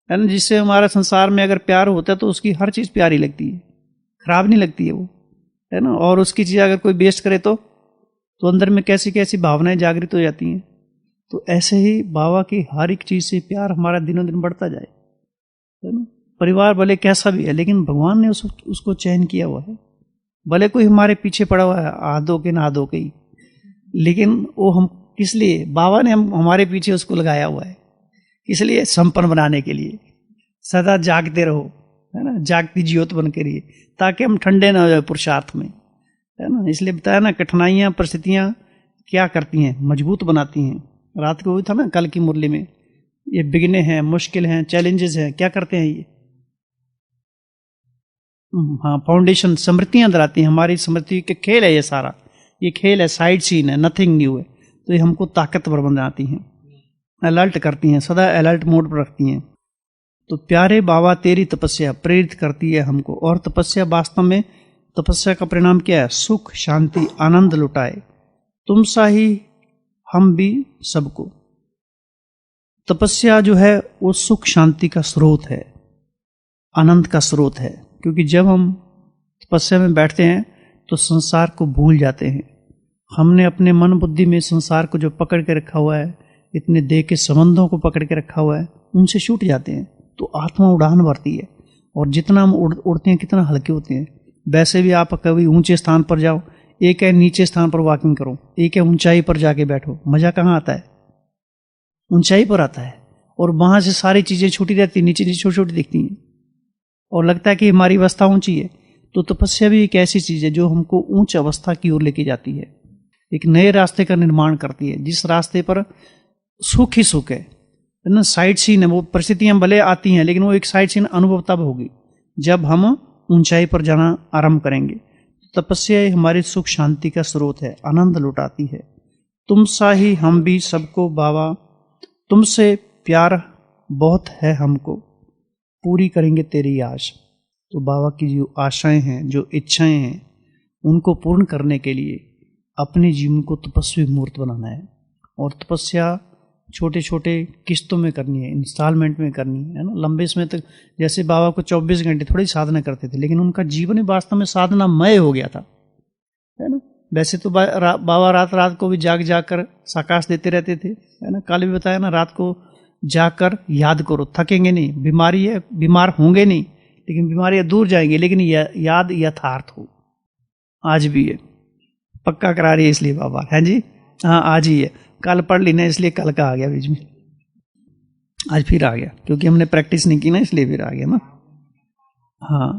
है ना। जिससे हमारा संसार में अगर प्यार होता है तो उसकी हर चीज़ प्यारी लगती है, खराब नहीं लगती है वो, है ना। और उसकी चीज़ अगर कोई वेस्ट करे तो अंदर में कैसी कैसी भावनाएं जागृत हो जाती हैं। तो ऐसे ही बाबा की हर एक चीज़ से प्यार हमारा दिनों दिन बढ़ता जाए, है ना। परिवार भले कैसा भी है, लेकिन भगवान ने उसको चयन किया हुआ है। भले कोई हमारे पीछे पड़ा हुआ है, आधो के ना आधो के ही, लेकिन वो हम किस लिए? बाबा ने हमारे पीछे उसको लगाया हुआ है, इसलिए संपन्न बनाने के लिए। सदा जागते रहो, है ना, जागती ज्योत बन के रहिए, ताकि हम ठंडे ना हो जाए पुरुषार्थ में, है ना। इसलिए बताया ना, कठिनाइयाँ परिस्थितियाँ क्या करती हैं? मजबूत बनाती हैं। रात को हुई था ना कल की मुरली में, ये बिगने हैं, मुश्किल हैं, चैलेंजेस हैं, क्या करते हैं ये? हाँ, फाउंडेशन, स्मृतियाँ दिलाती हैं, हमारी स्मृति के खेल है ये सारा, ये खेल है, साइड सीन है, नथिंग न्यू है। तो ये हमको ताकतवर बनाती हैं, अलर्ट करती हैं, सदा अलर्ट मोड पर रखती हैं। तो प्यारे बाबा, तेरी तपस्या प्रेरित करती है हमको, और तपस्या वास्तव में, तपस्या का परिणाम क्या है? सुख, शांति, आनंद लुटाए तुम सा ही हम भी सबको। तपस्या जो है वो सुख शांति का स्रोत है, आनंद का स्रोत है, क्योंकि जब हम तपस्या में बैठते हैं तो संसार को भूल जाते हैं। हमने अपने मन बुद्धि में संसार को जो पकड़ के रखा हुआ है, इतने देह के संबंधों को पकड़ के रखा हुआ है, उनसे छूट जाते हैं, तो आत्मा उड़ान भरती है। और जितना हम उड़ते हैं कितना हल्के होते हैं। वैसे भी आप कभी ऊंचे स्थान पर जाओ, एक है नीचे स्थान पर वॉकिंग करो, एक है ऊंचाई पर जाके बैठो, मजा कहाँ आता है? ऊंचाई पर आता है, और वहां से सारी चीजें छोटी रहती, नीचे नीचे छोटी छोटी दिखती हैं, और लगता है कि हमारी अवस्था ऊंची है। तो तपस्या भी एक ऐसी चीज है जो हमको ऊंच अवस्था की ओर लेके जाती है, एक नए रास्ते का निर्माण करती है, जिस रास्ते पर सुख ही सुख है ना। साइड सीन है, वो परिस्थितियां भले आती हैं, लेकिन वो एक साइड सीन अनुभव तब होगी जब हम ऊंचाई पर जाना आरंभ करेंगे। तपस्या हमारी सुख शांति का स्रोत है, आनंद लुटाती है। तुम सा ही हम भी सबको बाबा, तुमसे प्यार बहुत है हमको, पूरी करेंगे तेरी आश। तो बाबा की जो आशाएं हैं, जो इच्छाएं हैं, उनको पूर्ण करने के लिए अपने जीवन को तपस्वी मूर्त बनाना है। और तपस्या छोटे छोटे किस्तों में करनी है, इंस्टॉलमेंट में करनी है ना। लंबे समय तक, जैसे बाबा को 24 घंटे थोड़ी साधना करते थे, लेकिन उनका जीवन वास्तव में साधनामय हो गया था, है ना। वैसे तो बाबा रात रात को भी जाग जाग कर साकाश देते रहते थे, है ना। कल भी बताया ना, रात को जाकर याद करो, थकेंगे नहीं। बीमारी है, बीमार होंगे नहीं, लेकिन बीमारियां दूर जाएंगी, लेकिन याद यथार्थ हो। आज भी है, पक्का करा रही है इसलिए बाबा, है जी। हाँ, आज ही है, कल पढ़ ली ना, इसलिए कल का आ गया बीच में, आज फिर आ गया, क्योंकि हमने प्रैक्टिस नहीं की ना, इसलिए फिर आ गया ना। हाँ,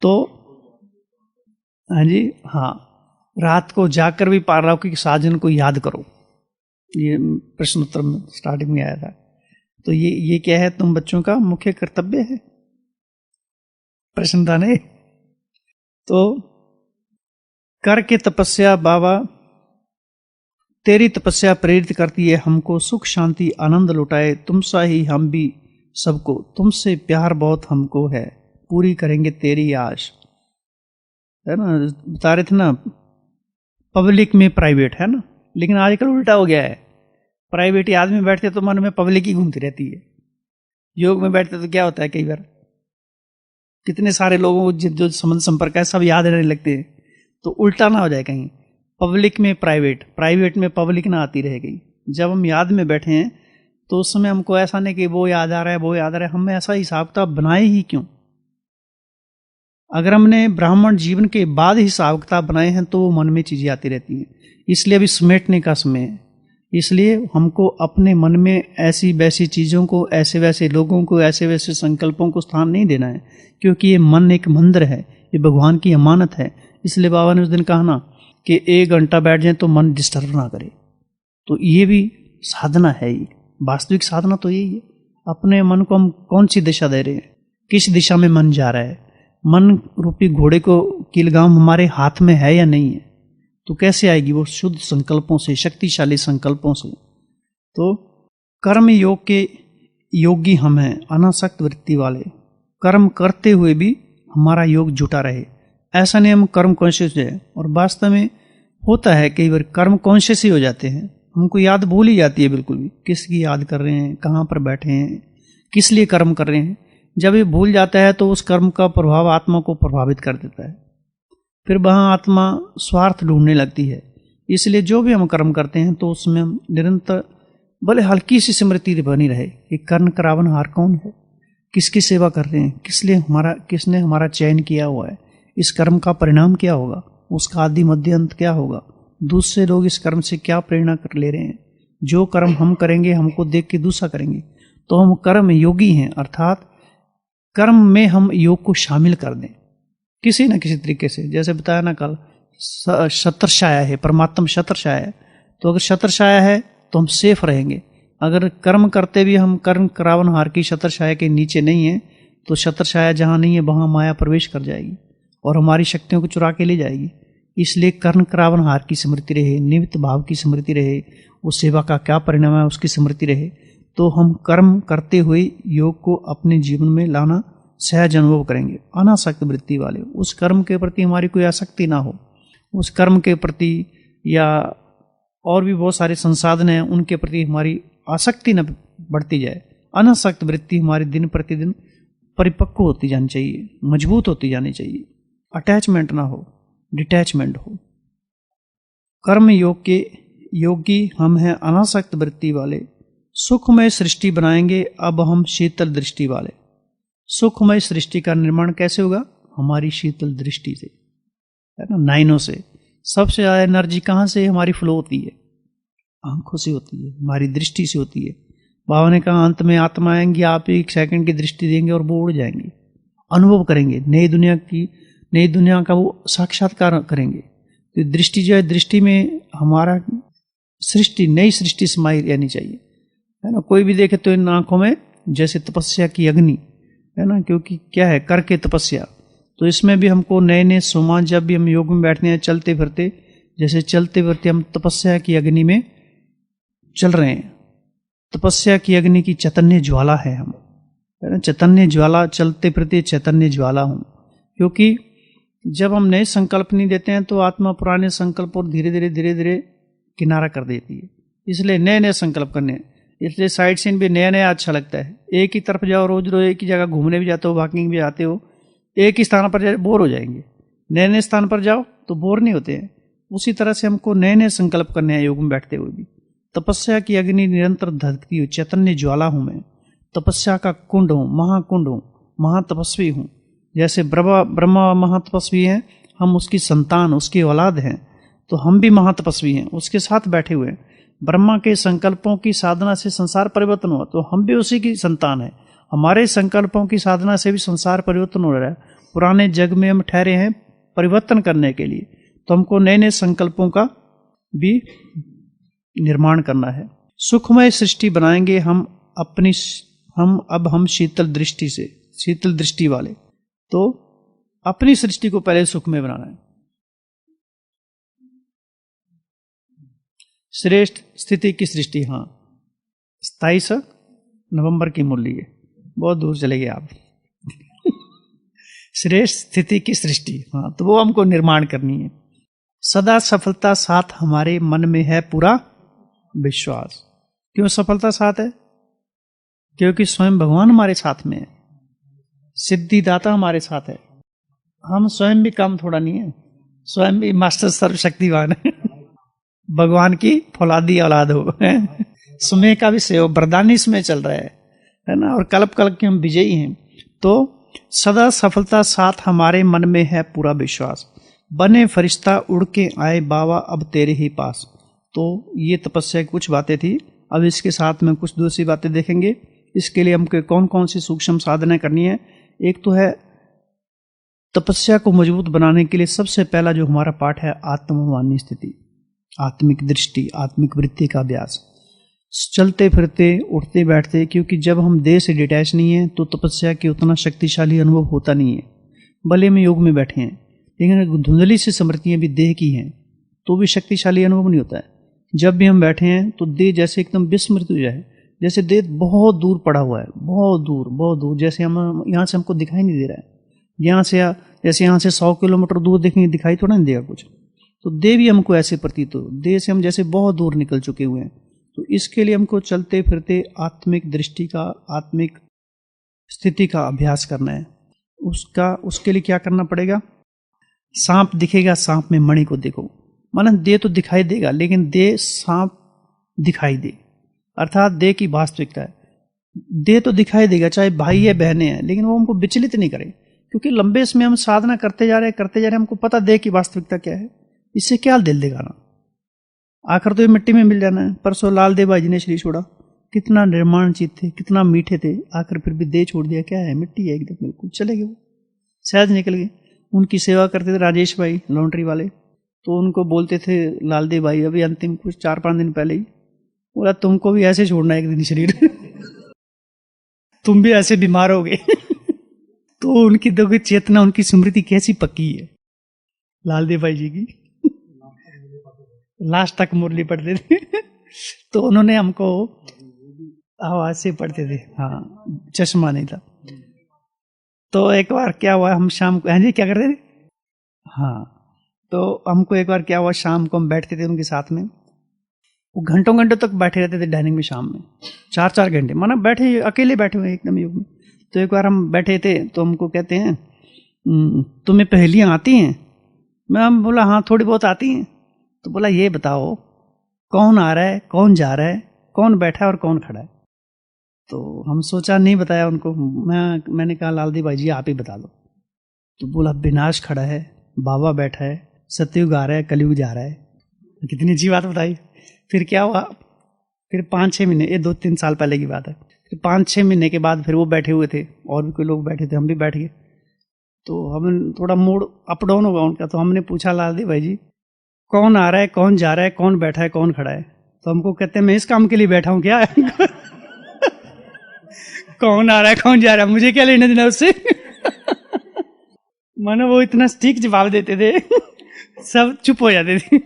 तो हाँ जी, हाँ, रात को जाकर भी पारलौकिक साधन को याद करो, ये प्रश्न उत्तर में स्टार्टिंग में आया था। तो ये क्या है? तुम बच्चों का मुख्य कर्तव्य है, प्रश्न था नहीं। तो करके तपस्या बाबा, तेरी तपस्या प्रेरित करती है हमको, सुख शांति आनंद लुटाए तुम सा ही हम भी सबको, तुमसे प्यार बहुत हमको है, पूरी करेंगे तेरी आश, है ना। बता रहे थे ना, पब्लिक में प्राइवेट, है ना। लेकिन आजकल उल्टा हो गया है, प्राइवेट याद में बैठते तो मन में पब्लिक ही घूमती रहती है। योग में बैठते तो क्या होता है, कई बार कितने सारे लोगों को जो संबंध संपर्क है सब याद रहने लगते हैं। तो उल्टा ना हो जाए कहीं, पब्लिक में प्राइवेट, प्राइवेट में पब्लिक ना आती रह गई। जब हम याद में बैठे हैं तो उस समय हमको ऐसा नहीं कि वो याद आ रहा है, वो याद आ रहा है, हमें ऐसा हिसाब किताब बनाए ही क्यों? अगर हमने ब्राह्मण जीवन के बाद हिसाब किताब बनाए हैं तो वो मन में चीजें आती रहती हैं। इसलिए अभी समेटने का समय है। इसलिए हमको अपने मन में ऐसी वैसी चीजों को, ऐसे वैसे लोगों को, ऐसे वैसे संकल्पों को स्थान नहीं देना है, क्योंकि ये मन एक मंदिर है, ये भगवान की अमानत है। इसलिए बाबा ने उस दिन कहा ना कि 1 घंटा बैठ जाए तो मन डिस्टर्ब ना करे। तो ये भी साधना है, ये वास्तविक साधना तो यही है। अपने मन को हम कौन सी दिशा दे रहे हैं, किस दिशा में मन जा रहा है, मन रूपी घोड़े को की लगाम हमारे हाथ में है या नहीं है, तो कैसे आएगी? वो शुद्ध संकल्पों से, शक्तिशाली संकल्पों से। तो कर्म योग के योगी हम हैं, अनासक्त वृत्ति वाले। कर्म करते हुए भी हमारा योग जुटा रहे, ऐसा नहीं हम कर्म कॉन्शियस है। और वास्तव में होता है कई बार कर्म कॉन्शियस ही हो जाते हैं, हमको याद भूल ही जाती है बिल्कुल भी, किसकी याद कर रहे हैं, कहाँ पर बैठे हैं, किस लिए कर्म कर रहे हैं। जब ये भूल जाता है तो उस कर्म का प्रभाव आत्मा को प्रभावित कर देता है, फिर वहाँ आत्मा स्वार्थ ढूंढने लगती है। इसलिए जो भी हम कर्म करते हैं तो उसमें हम निरंतर भले हल्की सी स्मृति बनी रहे कि कर्ण करावनहार कौन है, किसकी सेवा कर रहे हैं, किसने हमारा चयन किया हुआ है, इस कर्म का परिणाम क्या होगा, उसका आदि मध्य अंत क्या होगा, दूसरे लोग इस कर्म से क्या प्रेरणा कर ले रहे हैं। जो कर्म हम करेंगे हमको देख के दूसरा करेंगे, तो हम कर्म योगी हैं, अर्थात कर्म में हम योग को शामिल कर दें किसी न किसी तरीके से। जैसे बताया ना कल, छत्रछाया है, परमात्मा छत्रछाया है, तो अगर छत्रछाया है तो हम सेफ रहेंगे। अगर कर्म करते भी हम कर्म करावनहार की छत्रछाया के नीचे नहीं है, तो छत्रछाया जहाँ नहीं है वहाँ माया प्रवेश कर जाएगी और हमारी शक्तियों को चुरा के ले जाएगी। इसलिए कर्ण करावनहार की स्मृति रहे, निमित्त भाव की स्मृति रहे, उस सेवा का क्या परिणाम है उसकी स्मृति रहे, तो हम कर्म करते हुए योग को अपने जीवन में लाना सहज अनुभव करेंगे। अनासक्त वृत्ति वाले, उस कर्म के प्रति हमारी कोई आसक्ति ना हो, उस कर्म के प्रति या और भी बहुत सारे संसाधन हैं उनके प्रति हमारी आसक्ति न बढ़ती जाए। अनासक्त वृत्ति हमारी दिन प्रतिदिन परिपक्व होती जानी चाहिए, मजबूत होती जानी चाहिए। अटैचमेंट ना हो, डिटैचमेंट हो। कर्म योग के योगी हम हैं अनासक्त वृत्ति वाले, सुखमय सृष्टि बनाएंगे अब हम शीतल दृष्टि वाले। सुखमय सृष्टि का निर्माण कैसे होगा? हमारी शीतल दृष्टि से, है ना, नयनों से। सबसे ज़्यादा एनर्जी कहाँ से हमारी फ्लो होती है? आंखों से होती है, हमारी दृष्टि से होती है। बाबा ने कहा अंत में आत्मा आएंगी, आप एक सेकंड की दृष्टि देंगे और वो उड़ जाएंगे, अनुभव करेंगे नई दुनिया का वो साक्षात्कार करेंगे। तो दृष्टि जो है, दृष्टि में हमारा सृष्टि, नई सृष्टि समाई रहनी चाहिए, है ना। कोई भी देखे तो इन आंखों में जैसे तपस्या की अग्नि, है ना, क्योंकि क्या है, करके तपस्या। तो इसमें भी हमको नए नए सोमा, जब भी हम योग में बैठते हैं चलते फिरते, जैसे चलते फिरते हम तपस्या की अग्नि में चल रहे हैं। तपस्या की अग्नि की चैतन्य ज्वाला है हम, है ना, चैतन्य ज्वाला, चलते फिरते चैतन्य ज्वाला हूँ। क्योंकि जब हम नए संकल्प नहीं देते हैं तो आत्मा पुराने संकल्प और धीरे धीरे किनारा कर देती है। इसलिए नए नए संकल्प करने हैं। इसलिए साइड सीन भी नया नया अच्छा लगता है। एक ही तरफ जाओ, रोज रोज एक ही जगह घूमने भी जाते हो, वॉकिंग भी जाते हो, एक ही स्थान पर बोर हो जाएंगे। नए नए स्थान पर जाओ तो बोर नहीं होते हैं। उसी तरह से हमको नए नए संकल्प करने हैं योग में बैठते हुए भी। तपस्या की अग्नि निरंतर धधकती हुई चैतन्य ज्वाला हूँ मैं, तपस्या का कुंड हूँ, महाकुंड हूँ, महातपस्वी हूँ। जैसे ब्रह्मा महातपस्वी हैं, हम उसकी संतान, उसकी औलाद हैं, तो हम भी महातपस्वी हैं, उसके साथ बैठे हुए हैं। ब्रह्मा के संकल्पों की साधना से संसार परिवर्तन हुआ, तो हम भी उसी की संतान है। हमारे संकल्पों की साधना से भी संसार परिवर्तन हो रहा है। पुराने जग में हम ठहरे हैं परिवर्तन करने के लिए, तो हमको नए नए संकल्पों का भी निर्माण करना है। सुखमय सृष्टि बनाएंगे हम अपनी, हम शीतल दृष्टि से, शीतल दृष्टि वाले। तो अपनी सृष्टि को पहले सुखमय बनाना है। श्रेष्ठ स्थिति की सृष्टि, हाँ, 27 नवंबर की मुरली है, बहुत दूर चले गए आप। श्रेष्ठ स्थिति की सृष्टि, हाँ, तो वो हमको निर्माण करनी है। सदा सफलता साथ हमारे मन में है पूरा विश्वास। क्यों सफलता साथ है? क्योंकि स्वयं भगवान हमारे साथ में है, सिद्धिदाता हमारे साथ है। हम स्वयं भी कम थोड़ा नहीं है, स्वयं भी मास्टर सर्वशक्तिवान है। भगवान की फौलादी औलाद हो, सुमे का भी सेव वरदान इसमें चल रहा है ना, और कल्प कल्प के हम विजयी हैं। तो सदा सफलता साथ हमारे मन में है पूरा विश्वास, बने फरिश्ता उड़ के आए बाबा अब तेरे ही पास। तो ये तपस्या की कुछ बातें थी। अब इसके साथ में कुछ दूसरी बातें देखेंगे। इसके लिए हमको कौन कौन सी सूक्ष्म साधनाएं करनी है। एक तो है तपस्या को मजबूत बनाने के लिए सबसे पहला जो हमारा पाठ है, आत्मवानी स्थिति, आत्मिक दृष्टि, आत्मिक वृत्ति का अभ्यास। चलते फिरते उठते बैठते, क्योंकि जब हम देह से डिटैच नहीं है तो तपस्या की उतना शक्तिशाली अनुभव होता नहीं है। भले हम योग में बैठे हैं, लेकिन धुंधली सी स्मृतियां भी देह की हैं तो भी शक्तिशाली अनुभव नहीं होता है। जब भी हम बैठे हैं तो देह जैसे एकदम विस्मृत हो जाए, जैसे देह बहुत दूर पड़ा हुआ है, बहुत दूर, जैसे हम यहाँ से हमको दिखाई नहीं दे रहा है। यहाँ से जैसे यहाँ से 100 किलोमीटर दूर देखेंगे, दिखाई थोड़ा नहीं देगा कुछ। तो देह भी हमको ऐसे प्रतीत हो, देह से हम जैसे बहुत दूर निकल चुके हुए हैं। तो इसके लिए हमको चलते फिरते आत्मिक दृष्टि का, आत्मिक स्थिति का अभ्यास करना है। उसके लिए क्या करना पड़ेगा? सांप दिखेगा, सांप में मणि को देखो। माना देह तो दिखाई देगा, लेकिन देह सांप दिखाई दे, अर्थात देह की वास्तविकता है। देह तो दिखाई देगा, चाहे भाई है बहनें हैं, लेकिन वो हमको विचलित नहीं करे, क्योंकि लंबे समय हम साधना करते जा रहे हैं, हमको पता देह की वास्तविकता क्या है। इससे क्या दिल दिखाना, आखिर तो ये मिट्टी में मिल जाना है। परसों लाल देव भाई जी ने शरीर छोड़ा, कितना निर्माणचित थे, कितना मीठे थे, आखिर फिर भी दे छोड़ दिया। क्या है, मिट्टी है एकदम, बिल्कुल चले गए वो, सहज निकल गए। उनकी सेवा करते थे राजेश भाई लॉन्ड्री वाले, तो उनको बोलते थे लाल देव भाई अभी अंतिम कुछ 4-5 दिन पहले ही, बोला तुमको भी ऐसे छोड़ना है एक दिन शरीर तुम भी ऐसे बीमार हो गए तो उनकी देखो चेतना, उनकी स्मृति कैसी पक्की है लाल देव भाई जी की लास्ट तक मुरली पढ़ते थे तो उन्होंने हमको आवाज से पढ़ते थे, हाँ चश्मा नहीं था। तो एक बार क्या हुआ, हम शाम को, हाँ जी क्या करते थे, हाँ तो हमको एक बार क्या हुआ, शाम को हम बैठते थे उनके साथ में, वो घंटों घंटों तक बैठे रहते थे डाइनिंग में शाम में, 4-4 घंटे, माना बैठे अकेले बैठे हुए एकदम युग में। तो एक बार हम बैठे थे तो हमको कहते हैं तुम्हें पहेलियाँ आती हैं? मैं हम बोला हाँ थोड़ी बहुत आती हैं। तो बोला ये बताओ कौन आ रहा है, कौन जा रहा है, कौन बैठा है और कौन खड़ा है? तो हम सोचा, नहीं बताया उनको। मैंने कहा लालदी भाई जी आप ही बता दो। तो बोला विनाश खड़ा है, बाबा बैठा है, सतयुग आ रहा है, कलयुग जा रहा है। कितनी अच्छी बात बताई। फिर क्या हुआ, फिर 5-6 महीने, ये 2-3 साल पहले की बात है, फिर 5-6 महीने के बाद फिर वो बैठे हुए थे और भी कोई लोग बैठे थे, हम भी बैठ गए। तो हम थोड़ा मूड अप डाउन होगा उनका, तो हमने पूछा लालदी भाई जी कौन आ रहा है, कौन जा रहा है, कौन बैठा है, कौन खड़ा है? तो हमको कहते हैं मैं इस काम के लिए बैठा हूँ क्या कौन आ रहा है, कौन जा रहा है, मुझे क्या लेना देना उससे मानो वो इतना ठीक जवाब देते थे सब चुप हो जाते थे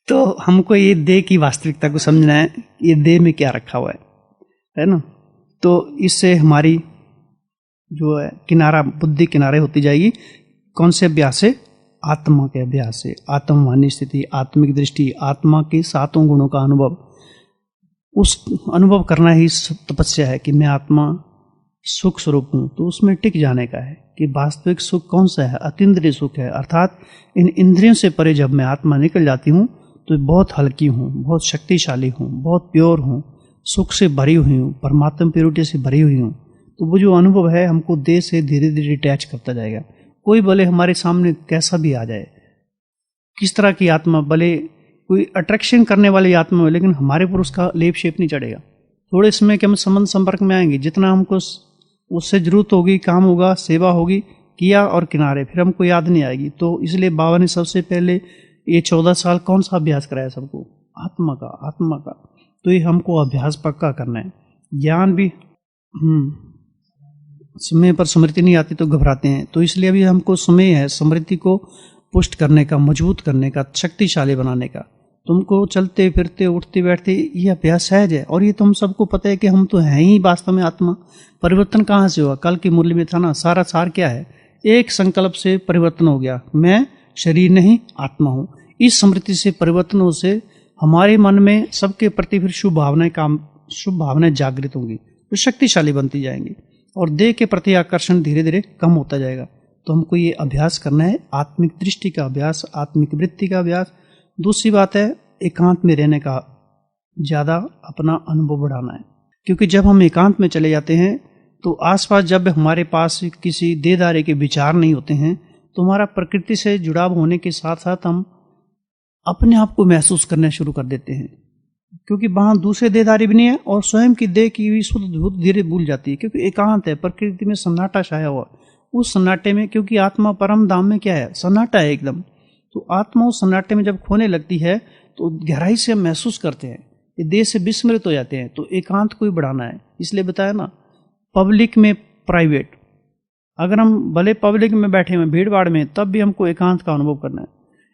तो हमको ये देह की वास्तविकता को समझना है, ये देह में क्या रखा हुआ है ना। तो इससे हमारी जो है किनारा, बुद्धि किनारे होती जाएगी। कौन से अभ्यास से? आत्मा के अभ्यास से। आत्मवानी स्थिति, आत्मिक दृष्टि, आत्मा के 7 गुणों का अनुभव, उस अनुभव करना ही तपस्या है कि मैं आत्मा सुख स्वरूप हूँ। तो उसमें टिक जाने का है कि वास्तविक सुख कौन सा है, अतीन्द्रिय सुख है। अर्थात इन इंद्रियों से परे जब मैं आत्मा निकल जाती हूँ तो बहुत हल्की हूँ, बहुत शक्तिशाली हूँ, बहुत प्योर हूँ, सुख से भरी हुई हूँ, परमात्मा प्योरिटी से भरी हुई हूँ। तो वो जो अनुभव है हमको देह से धीरे धीरे डिटैच करता जाएगा। कोई भले हमारे सामने कैसा भी आ जाए, किस तरह की आत्मा, भले कोई अट्रैक्शन करने वाली आत्मा हो, लेकिन हमारे पर उसका लेप शेप नहीं चढ़ेगा। थोड़े समय के हम संबंध संपर्क में आएंगे, जितना हमको उससे जरूरत होगी, काम होगा, सेवा होगी, किया और किनारे, फिर हमको याद नहीं आएगी। तो इसलिए बाबा ने सबसे पहले ये 14 साल कौन सा अभ्यास कराया सबको? आत्मा का, आत्मा का। तो ये हमको अभ्यास पक्का करना है। ज्ञान भी समय पर स्मृति नहीं आती तो घबराते हैं, तो इसलिए अभी हमको समय है स्मृति को पुष्ट करने का, मजबूत करने का, शक्तिशाली बनाने का। तुमको चलते फिरते उठते बैठते ये अभ्यास सहज है, और ये तुम सबको पता है कि हम तो हैं ही वास्तव में आत्मा। परिवर्तन कहाँ से हुआ? कल की मुरली में था ना, सारा सार क्या है? एक संकल्प से परिवर्तन हो गया, मैं शरीर नहीं आत्मा हूँ। इस स्मृति से, परिवर्तनों से हमारे मन में सबके प्रति फिर शुभ भावनाएं जागृत होंगी, तो शक्तिशाली बनती जाएंगी और देह के प्रति आकर्षण धीरे धीरे कम होता जाएगा। तो हमको ये अभ्यास करना है, आत्मिक दृष्टि का अभ्यास, आत्मिक वृत्ति का अभ्यास। दूसरी बात है एकांत में रहने का, ज़्यादा अपना अनुभव बढ़ाना है, क्योंकि जब हम एकांत में चले जाते हैं तो आसपास जब हमारे पास किसी देहदारी के विचार नहीं होते हैं तो हमारा प्रकृति से जुड़ाव होने के साथ साथ हम अपने आप को महसूस करना शुरू कर देते हैं, क्योंकि वहाँ दूसरे देहदारी भी नहीं है और स्वयं की देह की भी शुद्ध धूत धीरे भूल जाती है, क्योंकि एकांत है, प्रकृति में सन्नाटा छाया हुआ। उस सन्नाटे में, क्योंकि आत्मा परम धाम में क्या है? सन्नाटा है एकदम। तो आत्मा उस सन्नाटे में जब खोने लगती है तो गहराई से हम महसूस करते हैं, ये देह से विस्मृत हो जाते हैं। तो एकांत को ही बढ़ाना है। इसलिए बताया ना, पब्लिक में प्राइवेट, अगर हम भले पब्लिक में बैठे हुए भीड़ भाड़ में, तब भी हमको एकांत का अनुभव करना है।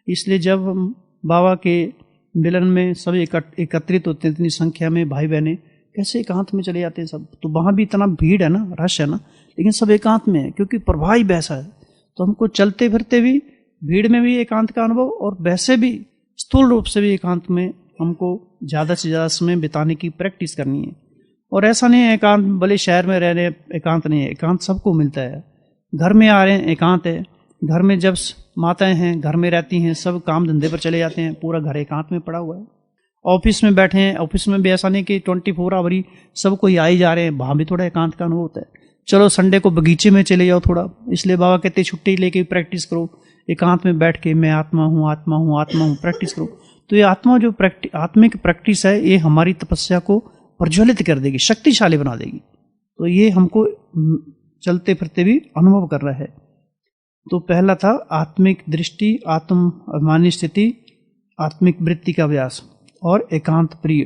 इसलिए जब हम बाबा के मिलन में सब एकत्रित होते हैं, इतनी संख्या में भाई बहनें, कैसे एकांत में चले जाते हैं सब। तो वहाँ भी इतना भीड़ है ना, रश है ना, लेकिन सब एकांत में है, क्योंकि प्रवाह ही वैसा है। तो हमको चलते फिरते भी, भीड़ में भी एकांत का अनुभव, और वैसे भी स्थूल रूप से भी एकांत में हमको ज़्यादा से ज़्यादा समय बिताने की प्रैक्टिस करनी है। और ऐसा नहीं है एकांत भले शहर में रह रहे एकांत नहीं है, एकांत सबको मिलता है। घर में आ रहे हैं एकांत है, घर में जब माताएं हैं घर में रहती हैं, सब काम धंधे पर चले जाते हैं, पूरा घर एकांत में पड़ा हुआ है। ऑफिस में बैठे हैं, ऑफिस में भी ऐसा नहीं कि 24 आवर ही सब कोई आ ही जा रहे हैं, वहाँ भी थोड़ा एकांत का अनुभव होता है। चलो संडे को बगीचे में चले जाओ थोड़ा, इसलिए बाबा कहते छुट्टी लेके प्रैक्टिस करो, एकांत में बैठ के मैं आत्मा हूँ, आत्मा हूँ, आत्मा हूँ, प्रैक्टिस करो। तो ये आत्मा जो आत्मिक प्रैक्टिस है, ये हमारी तपस्या को प्रज्वलित कर देगी, शक्तिशाली बना देगी। तो ये हमको चलते फिरते भी अनुभव कर रहा है। तो पहला था आत्मिक दृष्टि, आत्म अभिमानी स्थिति, आत्मिक वृत्ति का अभ्यास और एकांत प्रिय।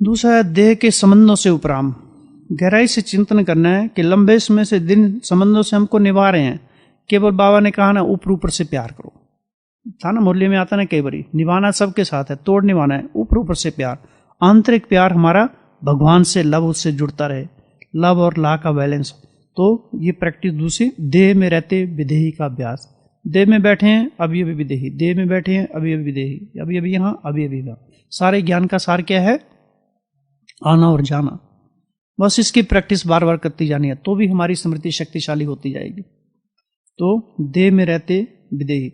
दूसरा है देह के संबंधों से उपराम, गहराई से चिंतन करना है कि लंबे समय से दिन संबंधों से हमको निभा रहे हैं। केवल बाबा ने कहा ना ऊपर ऊपर से प्यार करो, था ना मुरली में आता ना कई बारी, निभाना सबके साथ है, तोड़ निभाना है, ऊपर ऊपर से प्यार, आंतरिक प्यार हमारा भगवान से, लव उससे जुड़ता रहे, लव और ला का बैलेंस। तो ये प्रैक्टिस दूसरी, देह में रहते विदेही का अभ्यास। देह में बैठे हैं अभी अभी विदेही, देह में बैठे हैं अभी अभी विदेही, अभी अभी यहाँ अभी अभी वहाँ। सारे ज्ञान का सार क्या है? आना और जाना। बस इसकी प्रैक्टिस बार बार करती जानी है, तो भी हमारी स्मृति शक्तिशाली होती जाएगी। तो देह में रहते विदेही।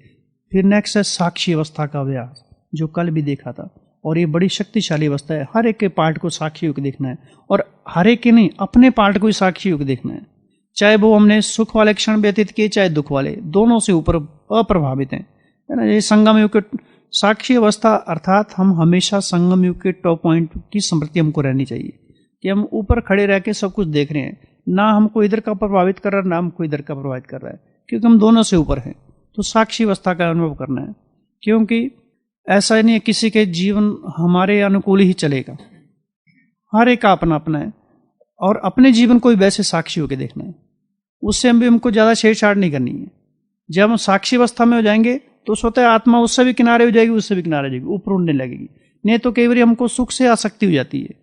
फिर नेक्स्ट है साक्षी अवस्था का अभ्यास, जो कल भी देखा था, और ये बड़ी शक्तिशाली अवस्था है। हर एक के पार्ट को साक्षी होकर देखना है, और हर एक के नहीं, अपने पार्ट को ही साक्षी होकर देखना है। चाहे वो हमने सुख वाले क्षण व्यतीत किए, चाहे दुख वाले, दोनों से ऊपर अप्रभावित हैं, है ना। ये संगम युग के साक्षी अवस्था, अर्थात हम हमेशा संगम युग के टॉप पॉइंट की स्मृति हमको रहनी चाहिए कि हम ऊपर खड़े रह के सब कुछ देख रहे हैं, ना हमको इधर का प्रभावित कर रहा है, ना हमको इधर का प्रभावित कर रहा है, क्योंकि हम दोनों से ऊपर हैं। तो साक्षी अवस्था का अनुभव करना है, क्योंकि ऐसा नहीं है किसी के जीवन हमारे अनुकूल ही चलेगा, हर एक का अपना अपना है, और अपने जीवन को भी वैसे साक्षी होकर देखना है। उससे हम भी हमको ज़्यादा छेड़छाड़ नहीं करनी है। जब हम साक्षी अवस्था में हो जाएंगे तो स्वतः आत्मा उससे भी किनारे हो जाएगी, उससे भी किनारे हो जाएगी, ऊपर उड़ने लगेगी। नहीं तो कई बार हमको सुख से आसक्ति हो जाती है,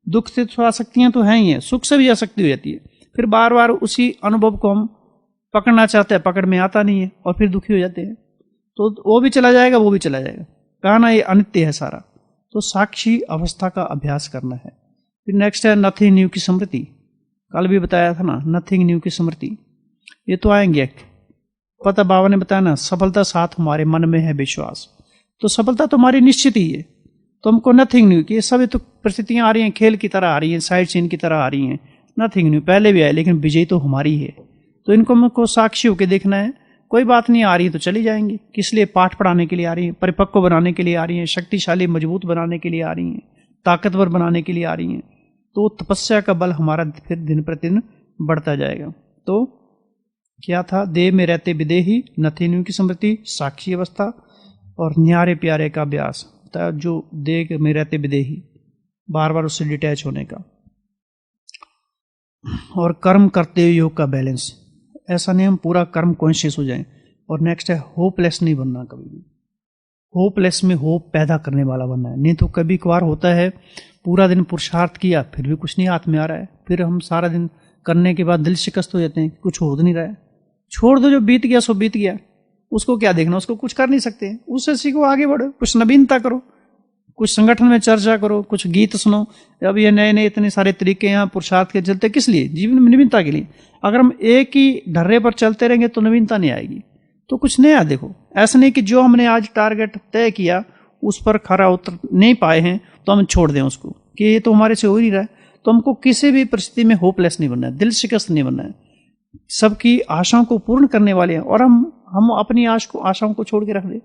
दुख से तो आसक्तियाँ तो हैं ही हैं, सुख से भी आसक्ति हो जाती है। फिर बार बार उसी अनुभव को हम पकड़ना चाहते हैं, पकड़ में आता नहीं है, और फिर दुखी हो जाते हैं। तो वो भी चला जाएगा, वो भी चला जाएगा, कहा ना ये अनित्य है सारा। तो साक्षी अवस्था का अभ्यास करना है। फिर नेक्स्ट है नथिंग न्यू की स्मृति, कल भी बताया था ना, नथिंग न्यू की स्मृति। ये तो आएंगे, पता बाबा ने बताया ना, सफलता साथ हमारे मन में है विश्वास। तो सफलता तो हमारी निश्चित ही है, तो हमको नथिंग न्यू की, ये सब तो परिस्थितियां आ रही हैं, खेल की तरह आ रही हैं, साइड सीन की तरह आ रही हैं, नथिंग न्यू पहले भी आए, लेकिन विजय तो हमारी है। तो इनको हमको साक्षी होकर देखना है। कोई बात नहीं, आ रही है तो चली जाएंगी, किस लिए? पाठ पढ़ाने के लिए आ रही है, परिपक्व बनाने के लिए आ रही है, शक्तिशाली मजबूत बनाने के लिए आ रही हैं, ताकतवर बनाने के लिए आ रही हैं। तो तपस्या का बल हमारा फिर दिन प्रतिदिन बढ़ता जाएगा। तो क्या था? देह में रहते विदेही, नथिंग न्यू की स्मृति, साक्षी अवस्था और न्यारे प्यारे का अभ्यास, जो देह में रहते विदेही, बार बार उससे डिटैच होने का, और कर्म करते हुए योग का बैलेंस। ऐसा नहीं हम पूरा कर्म कॉन्शियस हो जाएं। और नेक्स्ट है होपलेस नहीं बनना कभी भी, होपलेस में होप पैदा करने वाला बनना है। नहीं तो कभी कभार होता है पूरा दिन पुरुषार्थ किया फिर भी कुछ नहीं हाथ में आ रहा है, फिर हम सारा दिन करने के बाद दिल शिकस्त हो जाते हैं, कुछ हो नहीं रहा है। छोड़ दो, जो बीत गया सो बीत गया, उसको क्या देखना, उसको कुछ कर नहीं सकते, उससे सीखो, आगे बढ़ो, कुछ नवीनता करो, कुछ संगठन में चर्चा करो, कुछ गीत सुनो। अब ये नए नए इतने सारे तरीके यहाँ पुरुषार्थ के चलते, किस लिए? जीवन में नवीनता के लिए। अगर हम एक ही ढर्रे पर चलते रहेंगे तो नवीनता नहीं आएगी। तो कुछ नया देखो, ऐसा नहीं कि जो हमने आज टारगेट तय किया उस पर खरा उतर नहीं पाए हैं तो हम छोड़ दें उसको, कि ये तो हमारे से हो ही नहीं रहा है। तो हमको किसी भी परिस्थिति में होपलेस नहीं बनना है, दिल शिकस्त नहीं बनना है, सबकी आशाओं को पूर्ण करने वाले हैं। और हम अपनी आशाओं को छोड़ के रख दे,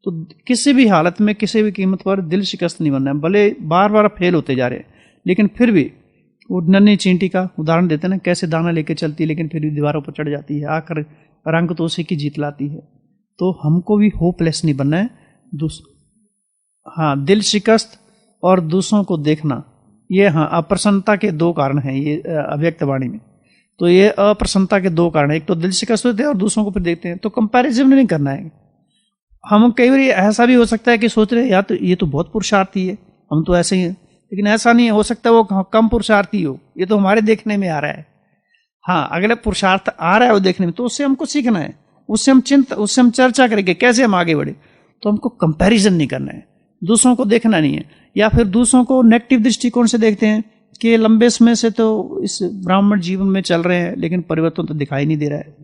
तो किसी भी हालत में किसी भी कीमत पर दिल शिकस्त नहीं बनना है। भले बार बार फेल होते जा रहे हैं, लेकिन फिर भी वो नन्ही चींटी का उदाहरण देते हैं ना, कैसे दाना लेके चलती है लेकिन फिर भी दीवारों पर चढ़ जाती है, आकर रंग तो उसी की जीत लाती है। तो हमको भी होपलेस नहीं बनना है। हाँ, दिल शिकस्त और दूसरों को देखना, ये हाँ अप्रसन्नता के दो कारण हैं ये अव्यक्त वाणी में। तो ये अप्रसन्नता के दो कारण हैं, एक तो दिल शिकस्त होते हैं और दूसरों को फिर देखते हैं। तो कंपैरिजन नहीं करना है। हम कई बार ऐसा भी हो सकता है कि सोच रहे हैं यार तो ये तो बहुत पुरुषार्थी है, हम तो ऐसे ही हैं, लेकिन ऐसा नहीं हो सकता वो कम पुरुषार्थी हो, ये तो हमारे देखने में आ रहा है। हाँ, अगले पुरुषार्थ आ रहा है वो देखने में, तो उससे हमको सीखना है, उससे हम चर्चा करेंगे कैसे हम आगे बढ़े। तो हमको कंपैरिजन नहीं करना है, दूसरों को देखना नहीं है। या फिर दूसरों को नेगेटिव दृष्टिकोण से देखते हैं कि लंबे समय से तो इस ब्राह्मण जीवन में चल रहे हैं लेकिन परिवर्तन तो दिखाई नहीं दे रहा है,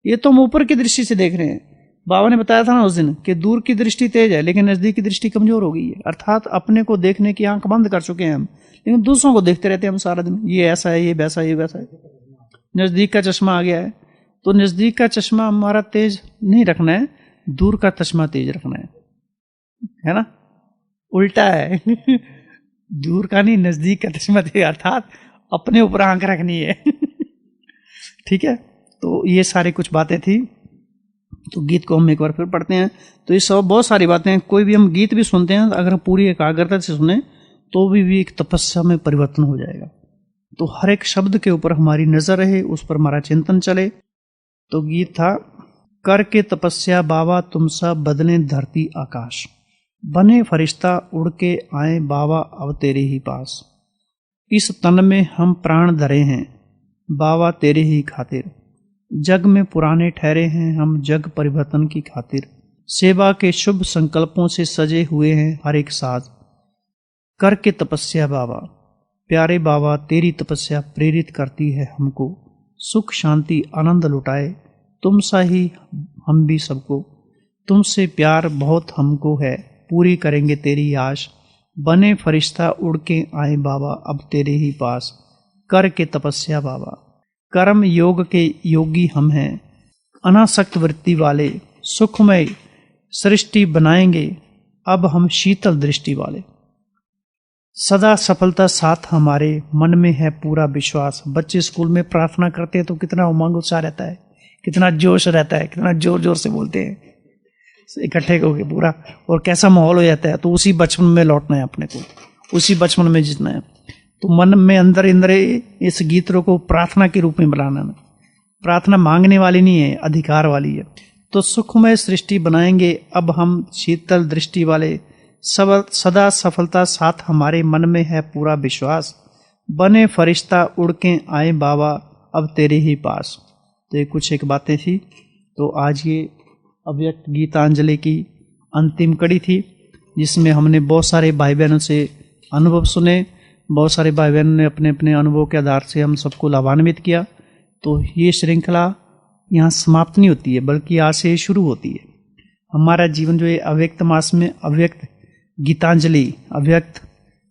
ये तो हम ऊपर की दृष्टि से देख रहे हैं। बाबा ने बताया था ना उस दिन कि दूर की दृष्टि तेज है लेकिन नजदीक की दृष्टि कमजोर हो गई है। अर्थात अपने को देखने की आंख बंद कर चुके हैं हम, लेकिन दूसरों को देखते रहते हैं हम सारा दिन, ये ऐसा है, ये वैसा है, ये वैसा है। नजदीक का चश्मा आ गया है, तो नजदीक का चश्मा हमारा तेज नहीं रखना है, दूर का चश्मा तेज रखना है। है ना, उल्टा है। दूर का नहीं, नजदीक का किस्मत है, अर्थात अपने ऊपर आंख रखनी है। ठीक है, तो ये सारी कुछ बातें थी। तो गीत को हम एक बार फिर पढ़ते हैं। तो ये सब बहुत सारी बातें हैं। कोई भी हम गीत भी सुनते हैं, अगर पूरी एकाग्रता से सुने तो भी एक तपस्या में परिवर्तन हो जाएगा। तो हर एक शब्द के ऊपर हमारी नजर रहे, उस पर हमारा चिंतन चले। तो गीत था, करके तपस्या बाबा तुम सा बदले धरती आकाश, बने फरिश्ता उड़ के आए बाबा अब तेरे ही पास, इस तन में हम प्राण धरे हैं बाबा तेरे ही खातिर, जग में पुराने ठहरे हैं हम जग परिवर्तन की खातिर, सेवा के शुभ संकल्पों से सजे हुए हैं हर एक साज, करके तपस्या बाबा प्यारे बाबा तेरी तपस्या प्रेरित करती है हमको, सुख शांति आनंद लुटाए तुम सा ही हम भी सबको, तुमसे प्यार बहुत हमको है पूरी करेंगे तेरी आश, बने फरिश्ता उड़ के आए बाबा अब तेरे ही पास, करके तपस्या बाबा कर्म योग के योगी हम हैं, अनासक्त वृत्ति वाले सुखमय सृष्टि बनाएंगे अब हम शीतल दृष्टि वाले, सदा सफलता साथ हमारे मन में है पूरा विश्वास। बच्चे स्कूल में प्रार्थना करते हैं तो कितना उमंग उत्साह रहता है, कितना जोश रहता है, कितना जोर जोर से बोलते हैं इकट्ठे होके पूरा, और कैसा माहौल हो जाता है। तो उसी बचपन में लौटना है अपने को, उसी बचपन में जीतना है। तो मन में अंदर अंदर इस गीत को प्रार्थना के रूप में बनाना है। प्रार्थना मांगने वाली नहीं है, अधिकार वाली है। तो सुखमय सृष्टि बनाएंगे अब हम शीतल दृष्टि वाले, सब सदा सफलता साथ हमारे मन में है पूरा विश्वास, बने फरिश्ता उड़ के आए बाबा अब तेरे ही पास। तो ये कुछ एक बातें थी। तो आज ये अव्यक्त गीतांजलि की अंतिम कड़ी थी, जिसमें हमने बहुत सारे भाई बहनों से अनुभव सुने, बहुत सारे भाई बहनों ने अपने अपने अनुभव के आधार से हम सबको लाभान्वित किया। तो ये श्रृंखला यहाँ समाप्त नहीं होती है, बल्कि आज से शुरू होती है। हमारा जीवन जो है अव्यक्त मास में अव्यक्त गीतांजलि, अव्यक्त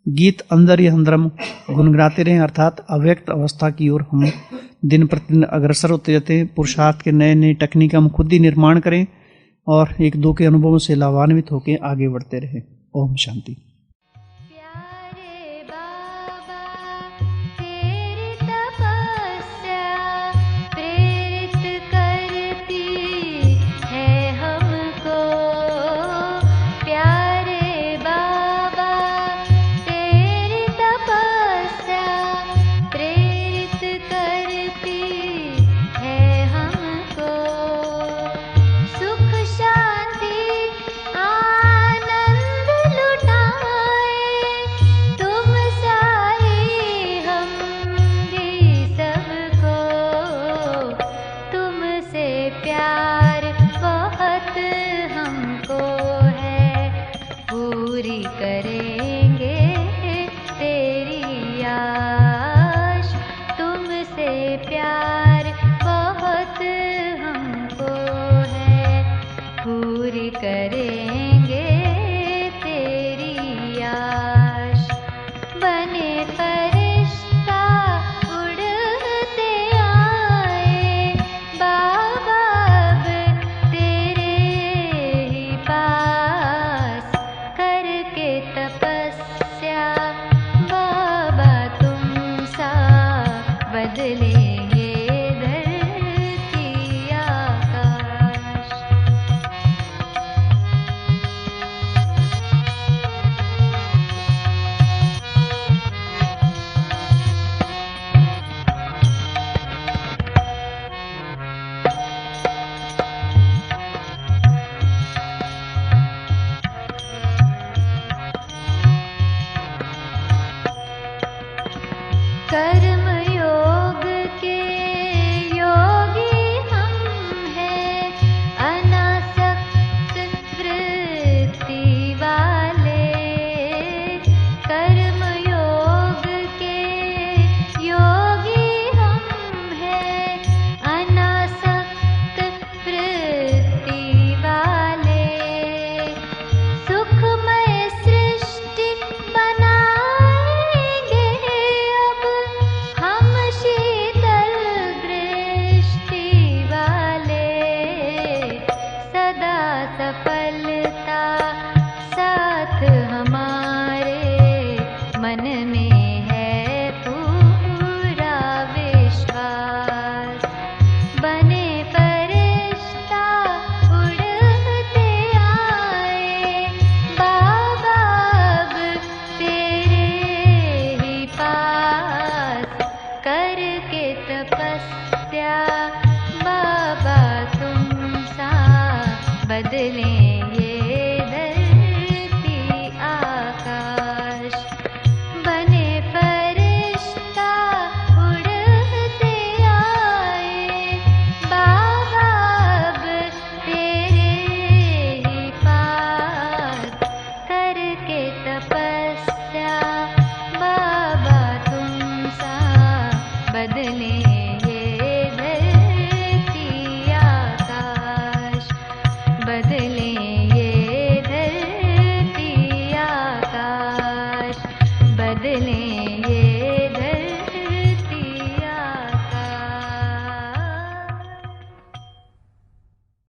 गीत अंदर ही अंदर हम गुनगुनाते रहें, अर्थात अव्यक्त अवस्था की ओर हम दिन प्रतिदिन अग्रसर होते जाते हैं। पुरुषार्थ के नए नए तकनीक हम खुद ही निर्माण करें और एक दो के अनुभवों से लाभान्वित होकर आगे बढ़ते रहें। ओम शांति। बाबा तुम सा बदले